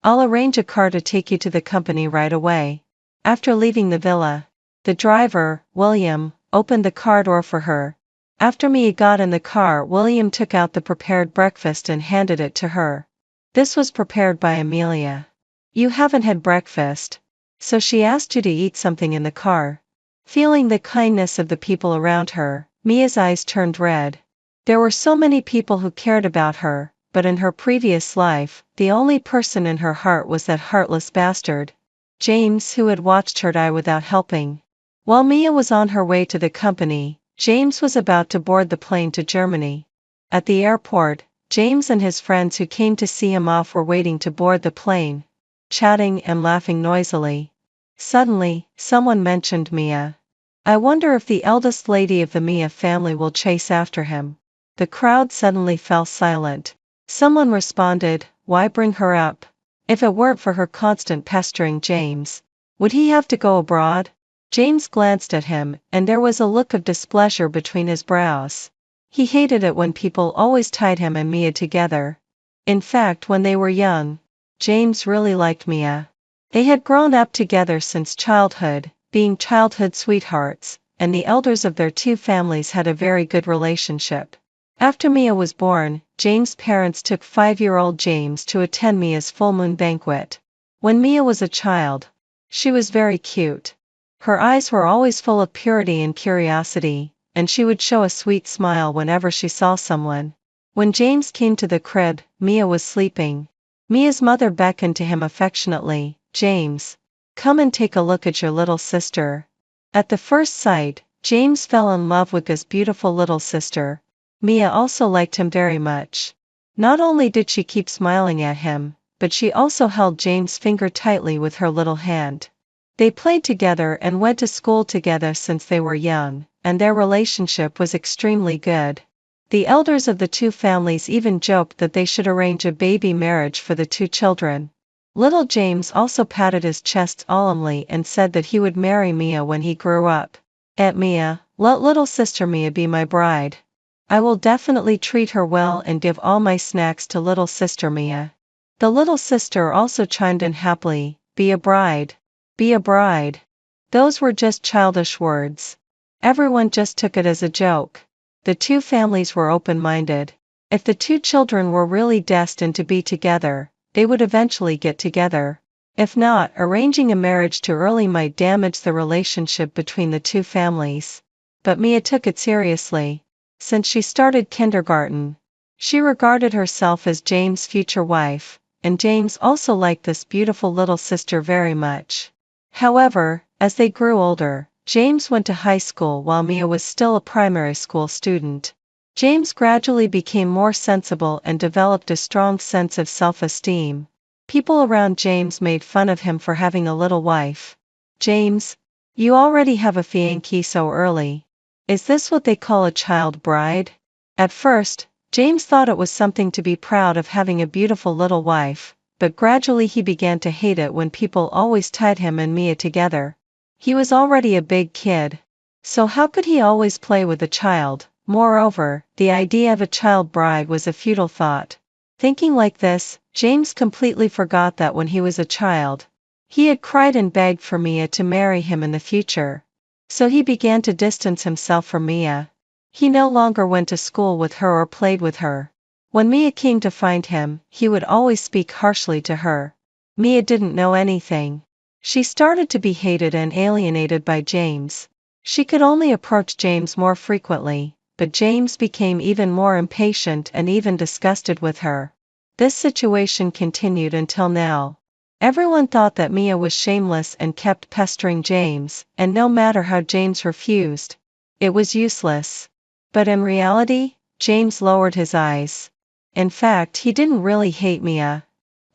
I'll arrange a car to take you to the company right away. After leaving the villa, the driver, William, opened the car door for her. After Mia got in the car, William took out the prepared breakfast and handed it to her. This was prepared by Amelia. You haven't had breakfast, so she asked you to eat something in the car. Feeling the kindness of the people around her, Mia's eyes turned red. There were so many people who cared about her, but in her previous life, the only person in her heart was that heartless bastard, James, who had watched her die without helping. While Mia was on her way to the company, James was about to board the plane to Germany. At the airport, James and his friends who came to see him off were waiting to board the plane, chatting and laughing noisily. Suddenly, someone mentioned Mia. I wonder if the eldest lady of the Mia family will chase after him. The crowd suddenly fell silent. Someone responded, why bring her up? If it weren't for her constant pestering James, would he have to go abroad? James glanced at him, and there was a look of displeasure between his brows. He hated it when people always tied him and Mia together. In fact, when they were young, James really liked Mia. They had grown up together since childhood, being childhood sweethearts, and the elders of their two families had a very good relationship. After Mia was born, James' parents took 5-year-old James to attend Mia's full moon banquet. When Mia was a child, she was very cute. Her eyes were always full of purity and curiosity, and she would show a sweet smile whenever she saw someone. When James came to the crib, Mia was sleeping. Mia's mother beckoned to him affectionately, James, come and take a look at your little sister. At the first sight, James fell in love with his beautiful little sister. Mia also liked him very much. Not only did she keep smiling at him, but she also held James' finger tightly with her little hand. They played together and went to school together since they were young, and their relationship was extremely good. The elders of the two families even joked that they should arrange a baby marriage for the two children. Little James also patted his chest solemnly and said that he would marry Mia when he grew up. Aunt Mia, let little sister Mia be my bride. I will definitely treat her well and give all my snacks to little sister Mia. The little sister also chimed in happily, be a bride. Be a bride. Those were just childish words. Everyone just took it as a joke. The two families were open-minded. If the two children were really destined to be together, they would eventually get together. If not, arranging a marriage too early might damage the relationship between the two families. But Mia took it seriously. Since she started kindergarten, she regarded herself as James' future wife, and James also liked this beautiful little sister very much. However, as they grew older, James went to high school while Mia was still a primary school student. James gradually became more sensible and developed a strong sense of self-esteem. People around James made fun of him for having a little wife. James, you already have a fiancée so early. Is this what they call a child bride? At first, James thought it was something to be proud of having a beautiful little wife, but gradually he began to hate it when people always tied him and Mia together. He was already a big kid, so how could he always play with a child? Moreover, the idea of a child bride was a futile thought. Thinking like this, James completely forgot that when he was a child, he had cried and begged for Mia to marry him in the future. So he began to distance himself from Mia. He no longer went to school with her or played with her. When Mia came to find him, he would always speak harshly to her. Mia didn't know anything. She started to be hated and alienated by James. She could only approach James more frequently, but James became even more impatient and even disgusted with her. This situation continued until now. Everyone thought that Mia was shameless and kept pestering James, and no matter how James refused, it was useless. But in reality, James lowered his eyes. In fact, he didn't really hate Mia.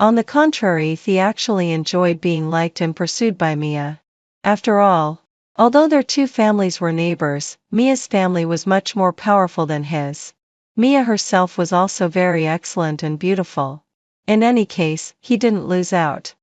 On the contrary, he actually enjoyed being liked and pursued by Mia. After all, although their two families were neighbors, Mia's family was much more powerful than his. Mia herself was also very excellent and beautiful. In any case, he didn't lose out.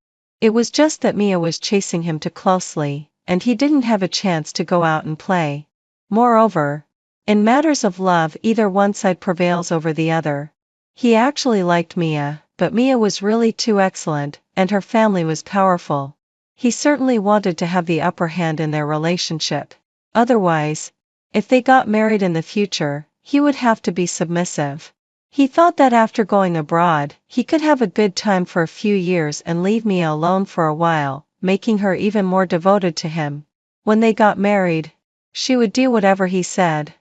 It was just that Mia was chasing him too closely, and he didn't have a chance to go out and play. Moreover, in matters of love, either one side prevails over the other. He actually liked Mia, but Mia was really too excellent, and her family was powerful. He certainly wanted to have the upper hand in their relationship. Otherwise, if they got married in the future, he would have to be submissive. He thought that after going abroad, he could have a good time for a few years and leave Mia alone for a while, making her even more devoted to him. When they got married, she would do whatever he said.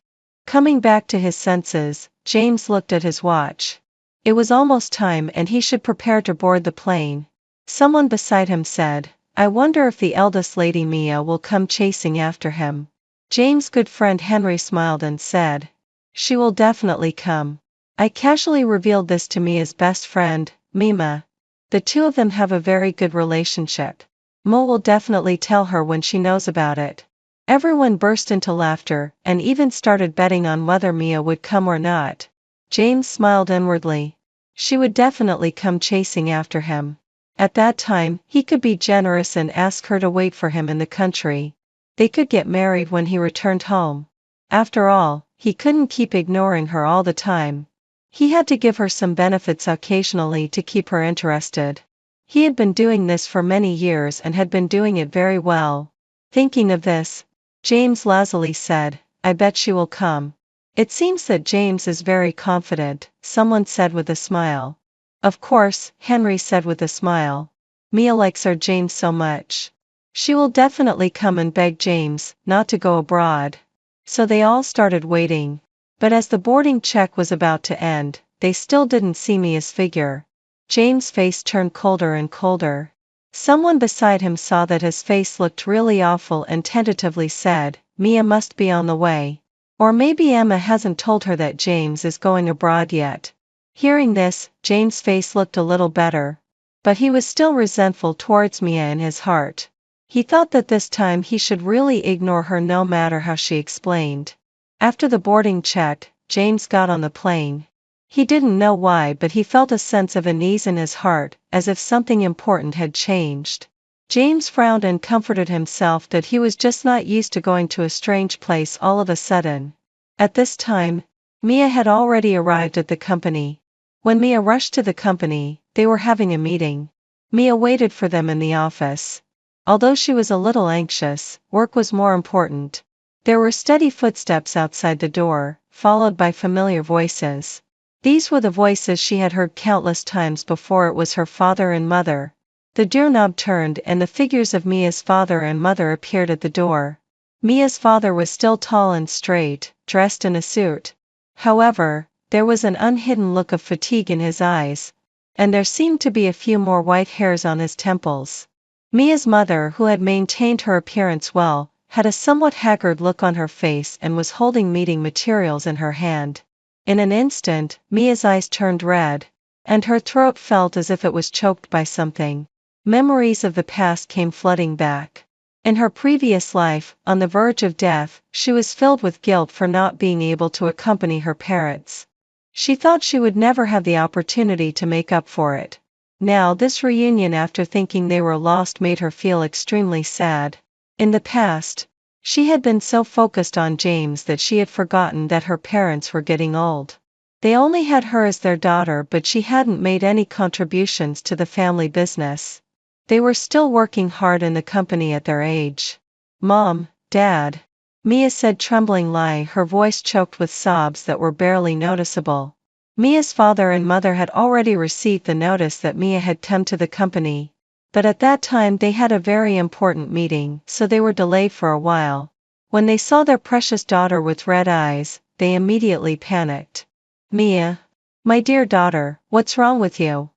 Coming back to his senses, James looked at his watch. It was almost time and he should prepare to board the plane. Someone beside him said, I wonder if the eldest lady Mia will come chasing after him. James' good friend Henry smiled and said, she will definitely come. I casually revealed this to Mia's best friend, Mima. The two of them have a very good relationship. Mo will definitely tell her when she knows about it. Everyone burst into laughter, and even started betting on whether Mia would come or not. James smiled inwardly. She would definitely come chasing after him. At that time, he could be generous and ask her to wait for him in the country. They could get married when he returned home. After all, he couldn't keep ignoring her all the time. He had to give her some benefits occasionally to keep her interested. He had been doing this for many years and had been doing it very well. Thinking of this, James lazily said, I bet she will come. It seems that James is very confident, someone said with a smile. Of course, Henry said with a smile. Mia likes our James so much. She will definitely come and beg James not to go abroad. So they all started waiting. But as the boarding check was about to end, they still didn't see Mia's figure. James' face turned colder and colder. Someone beside him saw that his face looked really awful and tentatively said, Mia must be on the way. Or maybe Emma hasn't told her that James is going abroad yet. Hearing this, James' face looked a little better. But he was still resentful towards Mia in his heart. He thought that this time he should really ignore her no matter how she explained. After the boarding check, James got on the plane. He didn't know why, but he felt a sense of unease in his heart, as if something important had changed. James frowned and comforted himself that he was just not used to going to a strange place all of a sudden. At this time, Mia had already arrived at the company. When Mia rushed to the company, they were having a meeting. Mia waited for them in the office. Although she was a little anxious, work was more important. There were steady footsteps outside the door, followed by familiar voices. These were the voices she had heard countless times before. It was her father and mother. The doorknob turned and the figures of Mia's father and mother appeared at the door. Mia's father was still tall and straight, dressed in a suit. However, there was an unhidden look of fatigue in his eyes, and there seemed to be a few more white hairs on his temples. Mia's mother, who had maintained her appearance well, had a somewhat haggard look on her face and was holding meeting materials in her hand. In an instant, Mia's eyes turned red, and her throat felt as if it was choked by something. Memories of the past came flooding back. In her previous life, on the verge of death, she was filled with guilt for not being able to accompany her parents. She thought she would never have the opportunity to make up for it. Now this reunion, after thinking they were lost, made her feel extremely sad. In the past, she had been so focused on James that she had forgotten that her parents were getting old. They only had her as their daughter, but she hadn't made any contributions to the family business. They were still working hard in the company at their age. "Mom, Dad," Mia said tremblingly, her voice choked with sobs that were barely noticeable. Mia's father and mother had already received the notice that Mia had come to the company, but at that time they had a very important meeting, so they were delayed for a while. When they saw their precious daughter with red eyes, they immediately panicked. "Mia, my dear daughter, what's wrong with you?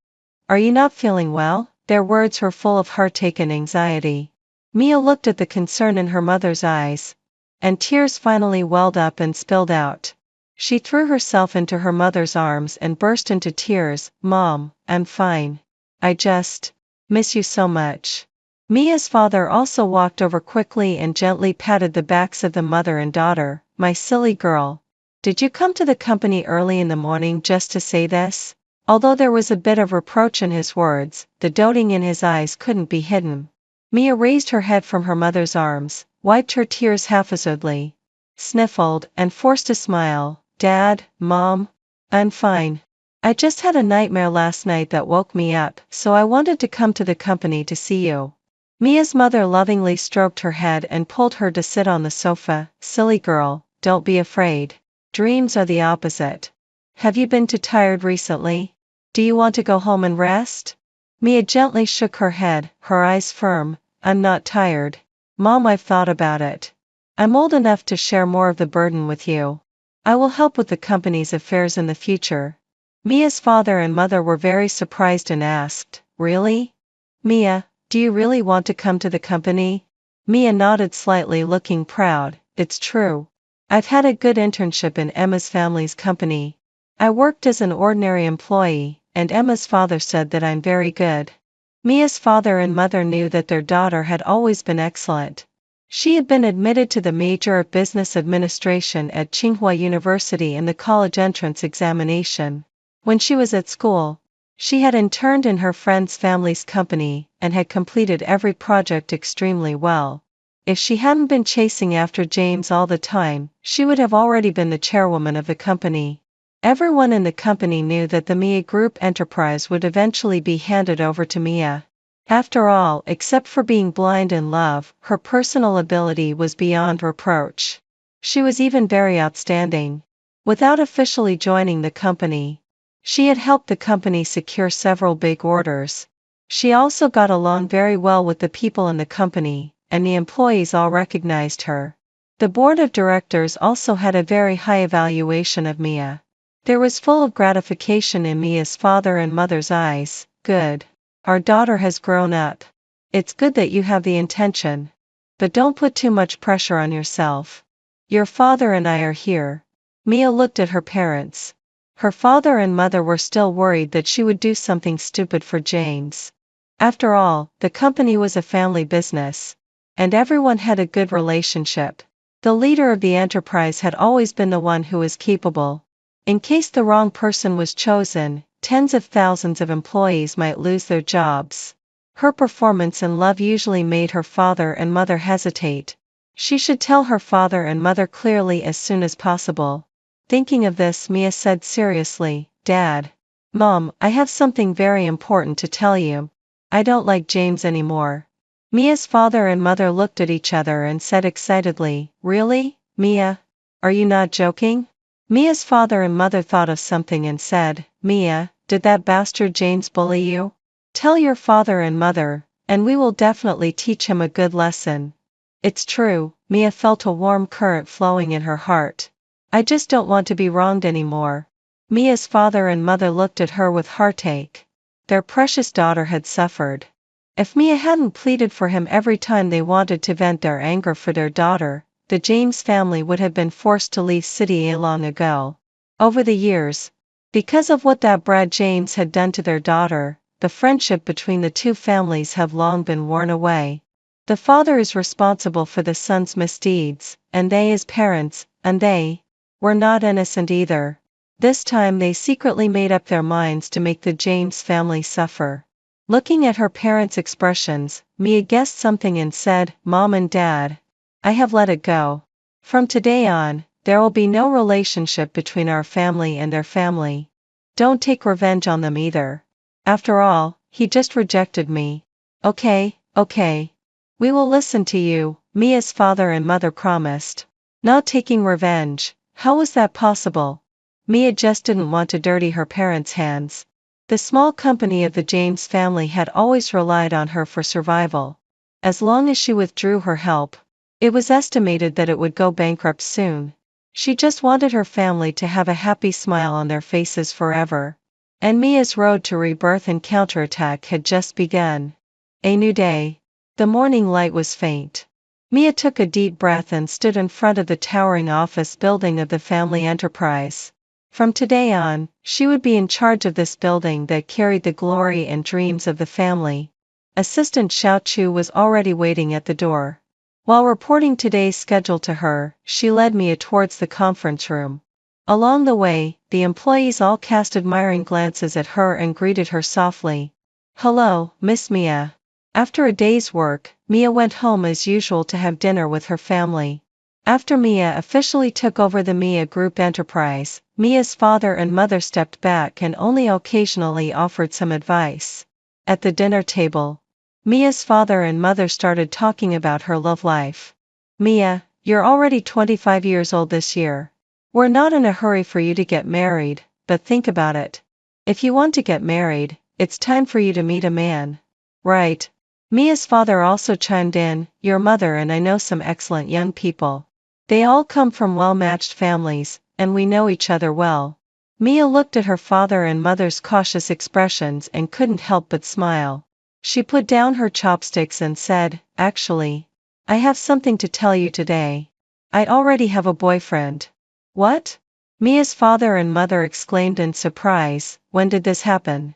Are you not feeling well?" Their words were full of heartache and anxiety. Mia looked at the concern in her mother's eyes, and tears finally welled up and spilled out. She threw herself into her mother's arms and burst into tears. "Mom, I'm fine. I just miss you so much." Mia's father also walked over quickly and gently patted the backs of the mother and daughter. "My silly girl. Did you come to the company early in the morning just to say this?" Although there was a bit of reproach in his words, the doting in his eyes couldn't be hidden. Mia raised her head from her mother's arms, wiped her tears haphazardly, sniffled, and forced a smile. "Dad, Mom, I'm fine. I just had a nightmare last night that woke me up, so I wanted to come to the company to see you." Mia's mother lovingly stroked her head and pulled her to sit on the sofa. "Silly girl, don't be afraid. Dreams are the opposite. Have you been too tired recently? Do you want to go home and rest?" Mia gently shook her head, her eyes firm. "I'm not tired. Mom, I've thought about it. I'm old enough to share more of the burden with you. I will help with the company's affairs in the future." Mia's father and mother were very surprised and asked, "Really? Mia, do you really want to come to the company?" Mia nodded slightly, looking proud. "It's true. I've had a good internship in Emma's family's company. I worked as an ordinary employee, and Emma's father said that I'm very good." Mia's father and mother knew that their daughter had always been excellent. She had been admitted to the major of business administration at Tsinghua University in the college entrance examination. When she was at school, she had interned in her friend's family's company, and had completed every project extremely well. If she hadn't been chasing after James all the time, she would have already been the chairwoman of the company. Everyone in the company knew that the Mia Group enterprise would eventually be handed over to Mia. After all, except for being blind in love, her personal ability was beyond reproach. She was even very outstanding. Without officially joining the company, she had helped the company secure several big orders. She also got along very well with the people in the company, and the employees all recognized her. The board of directors also had a very high evaluation of Mia. There was full of gratification in Mia's father and mother's eyes. "Good. Our daughter has grown up. It's good that you have the intention. But don't put too much pressure on yourself. Your father and I are here." Mia looked at her parents. Her father and mother were still worried that she would do something stupid for James. After all, the company was a family business, and everyone had a good relationship. The leader of the enterprise had always been the one who was capable. In case the wrong person was chosen, tens of thousands of employees might lose their jobs. Her performance in love usually made her father and mother hesitate. She should tell her father and mother clearly as soon as possible. Thinking of this, Mia said seriously, "Dad. Mom, I have something very important to tell you. I don't like James anymore." Mia's father and mother looked at each other and said excitedly, "Really, Mia? Are you not joking?" Mia's father and mother thought of something and said, "Mia, did that bastard James bully you? Tell your father and mother, and we will definitely teach him a good lesson." It's true, Mia felt a warm current flowing in her heart. I just don't want to be wronged anymore. Mia's father and mother looked at her with heartache. Their precious daughter had suffered. If Mia hadn't pleaded for him every time they wanted to vent their anger for their daughter, the James family would have been forced to leave City A long ago. Over the years, because of what that Brad James had done to their daughter, the friendship between the two families have long been worn away. The father is responsible for the son's misdeeds, and they as parents, and they were not innocent either. This time they secretly made up their minds to make the James family suffer. Looking at her parents' expressions, Mia guessed something and said, "Mom and Dad, I have let it go. From today on, there will be no relationship between our family and their family. Don't take revenge on them either. After all, he just rejected me." "Okay, okay. We will listen to you," Mia's father and mother promised. Not taking revenge, how was that possible? Mia just didn't want to dirty her parents' hands. The small company of the James family had always relied on her for survival. As long as she withdrew her help, it was estimated that it would go bankrupt soon. She just wanted her family to have a happy smile on their faces forever. And Mia's road to rebirth and counterattack had just begun. A new day. The morning light was faint. Mia took a deep breath and stood in front of the towering office building of the family enterprise. From today on, she would be in charge of this building that carried the glory and dreams of the family. Assistant Xiao Chu was already waiting at the door. While reporting today's schedule to her, she led Mia towards the conference room. Along the way, the employees all cast admiring glances at her and greeted her softly. "Hello, Miss Mia." After a day's work, Mia went home as usual to have dinner with her family. After Mia officially took over the Mia Group enterprise, Mia's father and mother stepped back and only occasionally offered some advice. At the dinner table, Mia's father and mother started talking about her love life. "Mia, you're already 25 years old this year. We're not in a hurry for you to get married, but think about it. If you want to get married, it's time for you to meet a man." "Right." Mia's father also chimed in, "Your mother and I know some excellent young people. They all come from well-matched families, and we know each other well." Mia looked at her father and mother's cautious expressions and couldn't help but smile. She put down her chopsticks and said, "Actually, I have something to tell you today. I already have a boyfriend." "What?" Mia's father and mother exclaimed in surprise. "When did this happen?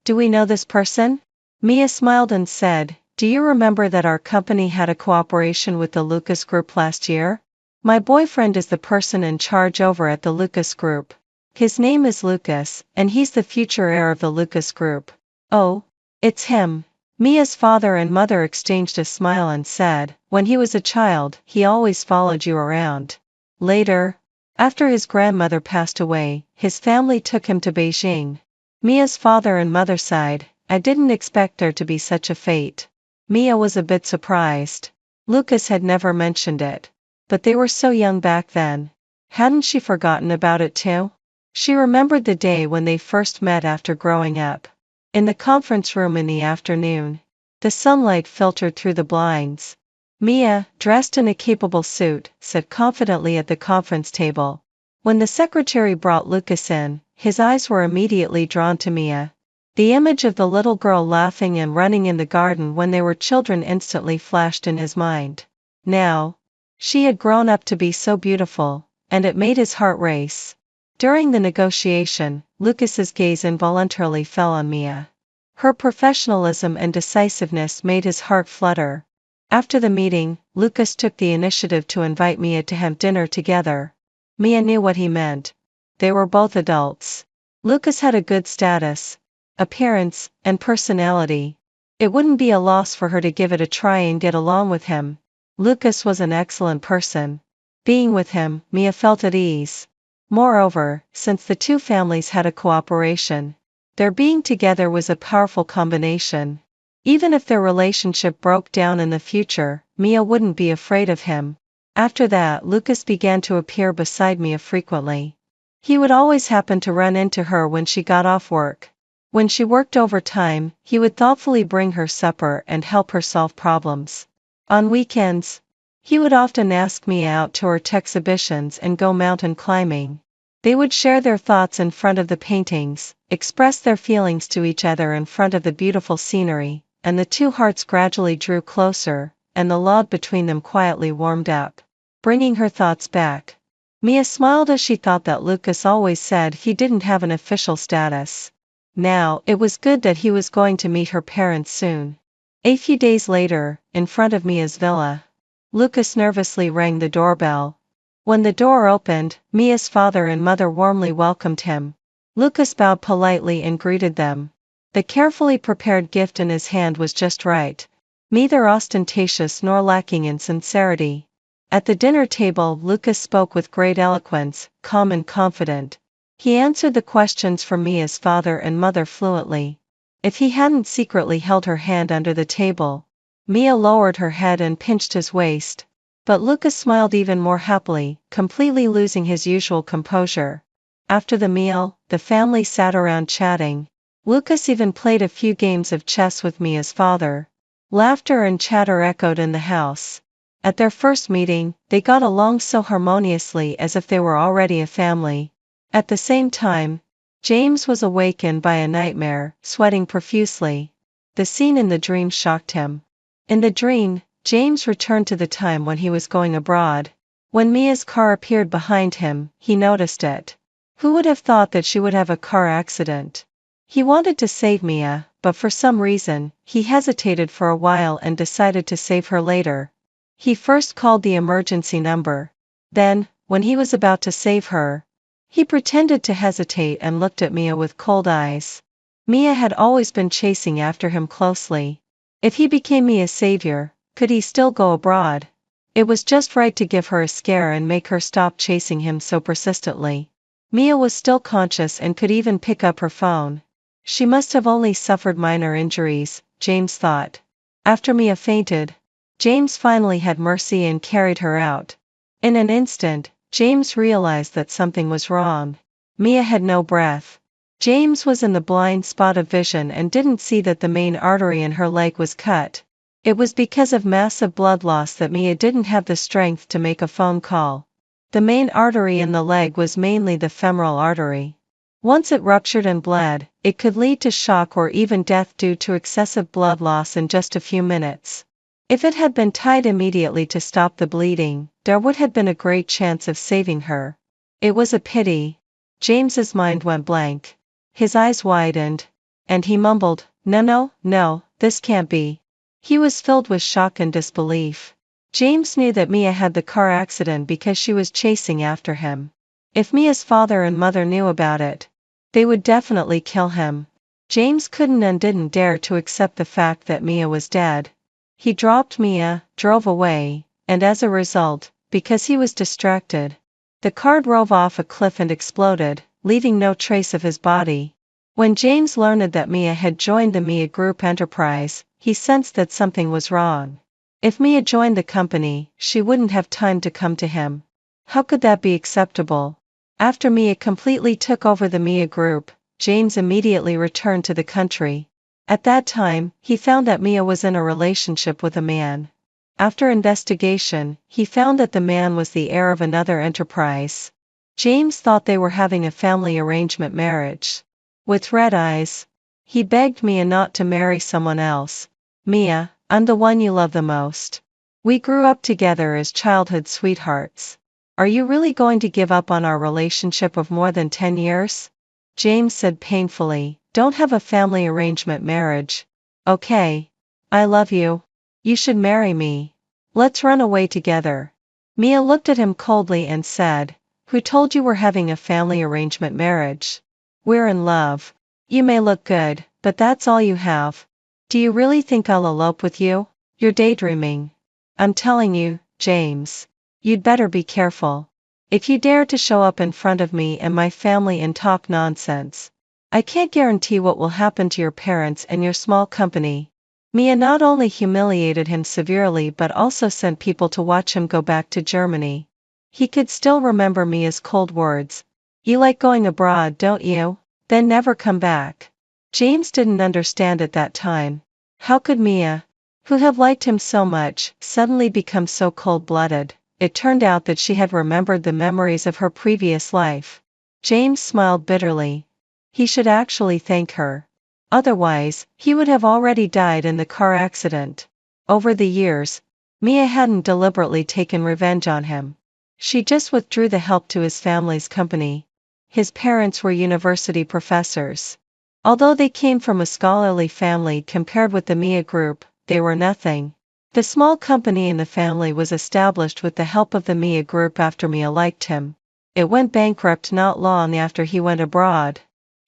Do we know this person?" Mia smiled and said, "Do you remember that our company had a cooperation with the Lucas Group last year? My boyfriend is the person in charge over at the Lucas Group. His name is Lucas, and he's the future heir of the Lucas Group." "Oh, it's him." Mia's father and mother exchanged a smile and said, "When he was a child, he always followed you around. Later, after his grandmother passed away, his family took him to Beijing." Mia's father and mother sighed. "I didn't expect there to be such a fate." Mia was a bit surprised. Lucas had never mentioned it. But they were so young back then. Hadn't she forgotten about it too? She remembered the day when they first met after growing up. In the conference room in the afternoon. The sunlight filtered through the blinds. Mia, dressed in a capable suit, sat confidently at the conference table. When the secretary brought Lucas in, his eyes were immediately drawn to Mia. The image of the little girl laughing and running in the garden when they were children instantly flashed in his mind. Now, she had grown up to be so beautiful, and it made his heart race. During the negotiation, Lucas's gaze involuntarily fell on Mia. Her professionalism and decisiveness made his heart flutter. After the meeting, Lucas took the initiative to invite Mia to have dinner together. Mia knew what he meant. They were both adults. Lucas had a good status, appearance, and personality. It wouldn't be a loss for her to give it a try and get along with him. Lucas was an excellent person. Being with him, Mia felt at ease. Moreover, since the two families had a cooperation, their being together was a powerful combination. Even if their relationship broke down in the future, Mia wouldn't be afraid of him. After that, Lucas began to appear beside Mia frequently. He would always happen to run into her when she got off work. When she worked overtime, he would thoughtfully bring her supper and help her solve problems. On weekends, he would often ask Mia out to art exhibitions and go mountain climbing. They would share their thoughts in front of the paintings, express their feelings to each other in front of the beautiful scenery, and the two hearts gradually drew closer, and the love between them quietly warmed up, bringing her thoughts back. Mia smiled as she thought that Lucas always said he didn't have an official status. Now, it was good that he was going to meet her parents soon. A few days later, in front of Mia's villa, Lucas nervously rang the doorbell. When the door opened, Mia's father and mother warmly welcomed him. Lucas bowed politely and greeted them. The carefully prepared gift in his hand was just right, neither ostentatious nor lacking in sincerity. At the dinner table, Lucas spoke with great eloquence, calm and confident. He answered the questions from Mia's father and mother fluently. If he hadn't secretly held her hand under the table, Mia lowered her head and pinched his waist. But Lucas smiled even more happily, completely losing his usual composure. After the meal, the family sat around chatting. Lucas even played a few games of chess with Mia's father. Laughter and chatter echoed in the house. At their first meeting, they got along so harmoniously as if they were already a family. At the same time, James was awakened by a nightmare, sweating profusely. The scene in the dream shocked him. In the dream, James returned to the time when he was going abroad. When Mia's car appeared behind him, he noticed it. Who would have thought that she would have a car accident? He wanted to save Mia, but for some reason, he hesitated for a while and decided to save her later. He first called the emergency number. Then, when he was about to save her, he pretended to hesitate and looked at Mia with cold eyes. Mia had always been chasing after him closely. If he became Mia's savior, could he still go abroad? It was just right to give her a scare and make her stop chasing him so persistently. Mia was still conscious and could even pick up her phone. She must have only suffered minor injuries, James thought. After Mia fainted, James finally had mercy and carried her out. In an instant, James realized that something was wrong. Mia had no breath. James was in the blind spot of vision and didn't see that the main artery in her leg was cut. It was because of massive blood loss that Mia didn't have the strength to make a phone call. The main artery in the leg was mainly the femoral artery. Once it ruptured and bled, it could lead to shock or even death due to excessive blood loss in just a few minutes. If it had been tied immediately to stop the bleeding, there would have been a great chance of saving her. It was a pity. James's mind went blank. His eyes widened, and he mumbled, No, this can't be. He was filled with shock and disbelief. James knew that Mia had the car accident because she was chasing after him. If Mia's father and mother knew about it, they would definitely kill him. James couldn't and didn't dare to accept the fact that Mia was dead. He dropped Mia, drove away, and as a result, because he was distracted, the car drove off a cliff and exploded, leaving no trace of his body. When James learned that Mia had joined the Mia Group enterprise, he sensed that something was wrong. If Mia joined the company, she wouldn't have time to come to him. How could that be acceptable? After Mia completely took over the Mia Group, James immediately returned to the country. At that time, he found that Mia was in a relationship with a man. After investigation, he found that the man was the heir of another enterprise. James thought they were having a family arrangement marriage. With red eyes, he begged Mia not to marry someone else. Mia, I'm the one you love the most. We grew up together as childhood sweethearts. Are you really going to give up on our relationship of more than 10 years? James said painfully, Don't have a family arrangement marriage. Okay. I love you. You should marry me. Let's run away together. Mia looked at him coldly and said, who told you we're having a family arrangement marriage? We're in love. You may look good, but that's all you have. Do you really think I'll elope with you? You're daydreaming. I'm telling you, James. You'd better be careful. If you dare to show up in front of me and my family and talk nonsense, I can't guarantee what will happen to your parents and your small company. Mia not only humiliated him severely but also sent people to watch him go back to Germany. He could still remember Mia's cold words. You like going abroad, don't you? Then never come back. James didn't understand at that time. How could Mia, who had liked him so much, suddenly become so cold-blooded? It turned out that she had remembered the memories of her previous life. James smiled bitterly. He should actually thank her. Otherwise, he would have already died in the car accident. Over the years, Mia hadn't deliberately taken revenge on him. She just withdrew the help to his family's company. His parents were university professors. Although they came from a scholarly family compared with the Mia group, they were nothing. The small company in the family was established with the help of the Mia group after Mia liked him. It went bankrupt not long after he went abroad.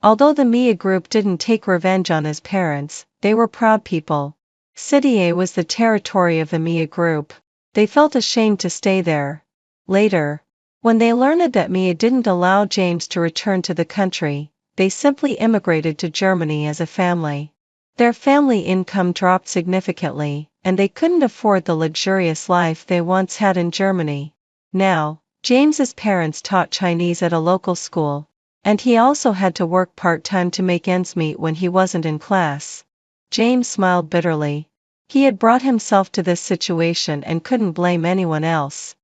Although the Mia group didn't take revenge on his parents, they were proud people. City A was the territory of the Mia group. They felt ashamed to stay there. Later, when they learned that Mia didn't allow James to return to the country, they simply immigrated to Germany as a family. Their family income dropped significantly, and they couldn't afford the luxurious life they once had in Germany. Now, James's parents taught Chinese at a local school, and he also had to work part-time to make ends meet when he wasn't in class. James smiled bitterly. He had brought himself to this situation and couldn't blame anyone else.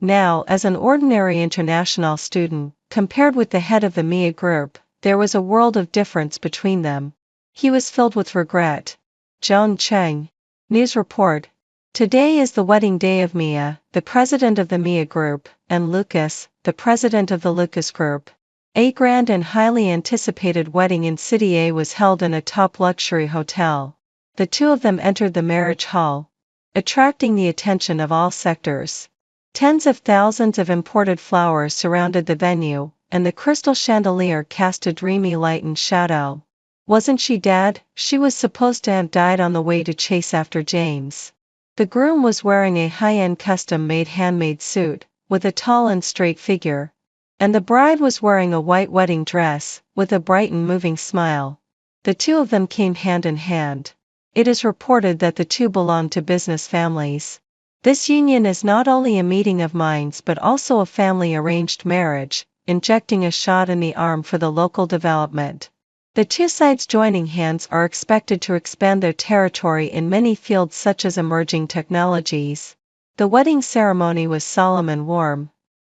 Now, as an ordinary international student, compared with the head of the Mia group, there was a world of difference between them. He was filled with regret. Joan Cheng. News report. Today is the wedding day of Mia, the president of the Mia group, and Lucas, the president of the Lucas group. A grand and highly anticipated wedding in City A was held in a top luxury hotel. The two of them entered the marriage hall, attracting the attention of all sectors. Tens of thousands of imported flowers surrounded the venue, and the crystal chandelier cast a dreamy light and shadow. Wasn't she dead? She was supposed to have died on the way to chase after James. The groom was wearing a high-end custom-made handmade suit, with a tall and straight figure, and the bride was wearing a white wedding dress, with a bright and moving smile. The two of them came hand in hand. It is reported that the two belong to business families. This union is not only a meeting of minds but also a family-arranged marriage, injecting a shot in the arm for the local development. The two sides joining hands are expected to expand their territory in many fields such as emerging technologies. The wedding ceremony was solemn and warm.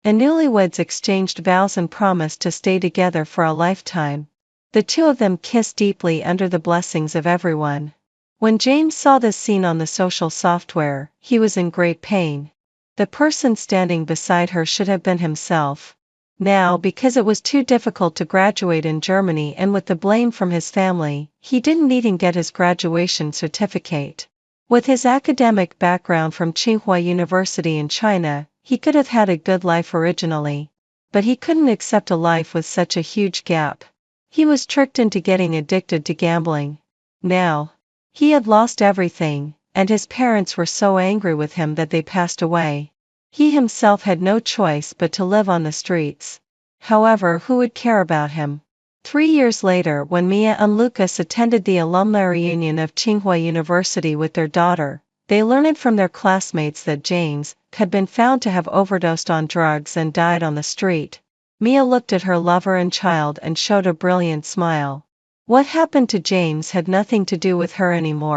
The newlyweds exchanged vows and promised to stay together for a lifetime. The two of them kissed deeply under the blessings of everyone. When James saw this scene on the social software, he was in great pain. The person standing beside her should have been himself. Now, because it was too difficult to graduate in Germany and with the blame from his family, he didn't even get his graduation certificate. With his academic background from Tsinghua University in China, he could have had a good life originally. But he couldn't accept a life with such a huge gap. He was tricked into getting addicted to gambling. Now, he had lost everything, and his parents were so angry with him that they passed away. He himself had no choice but to live on the streets. However, who would care about him? 3 years later, when Mia and Lucas attended the alumni reunion of Tsinghua University with their daughter, they learned from their classmates that James had been found to have overdosed on drugs and died on the street. Mia looked at her lover and child and showed a brilliant smile. What happened to James had nothing to do with her anymore.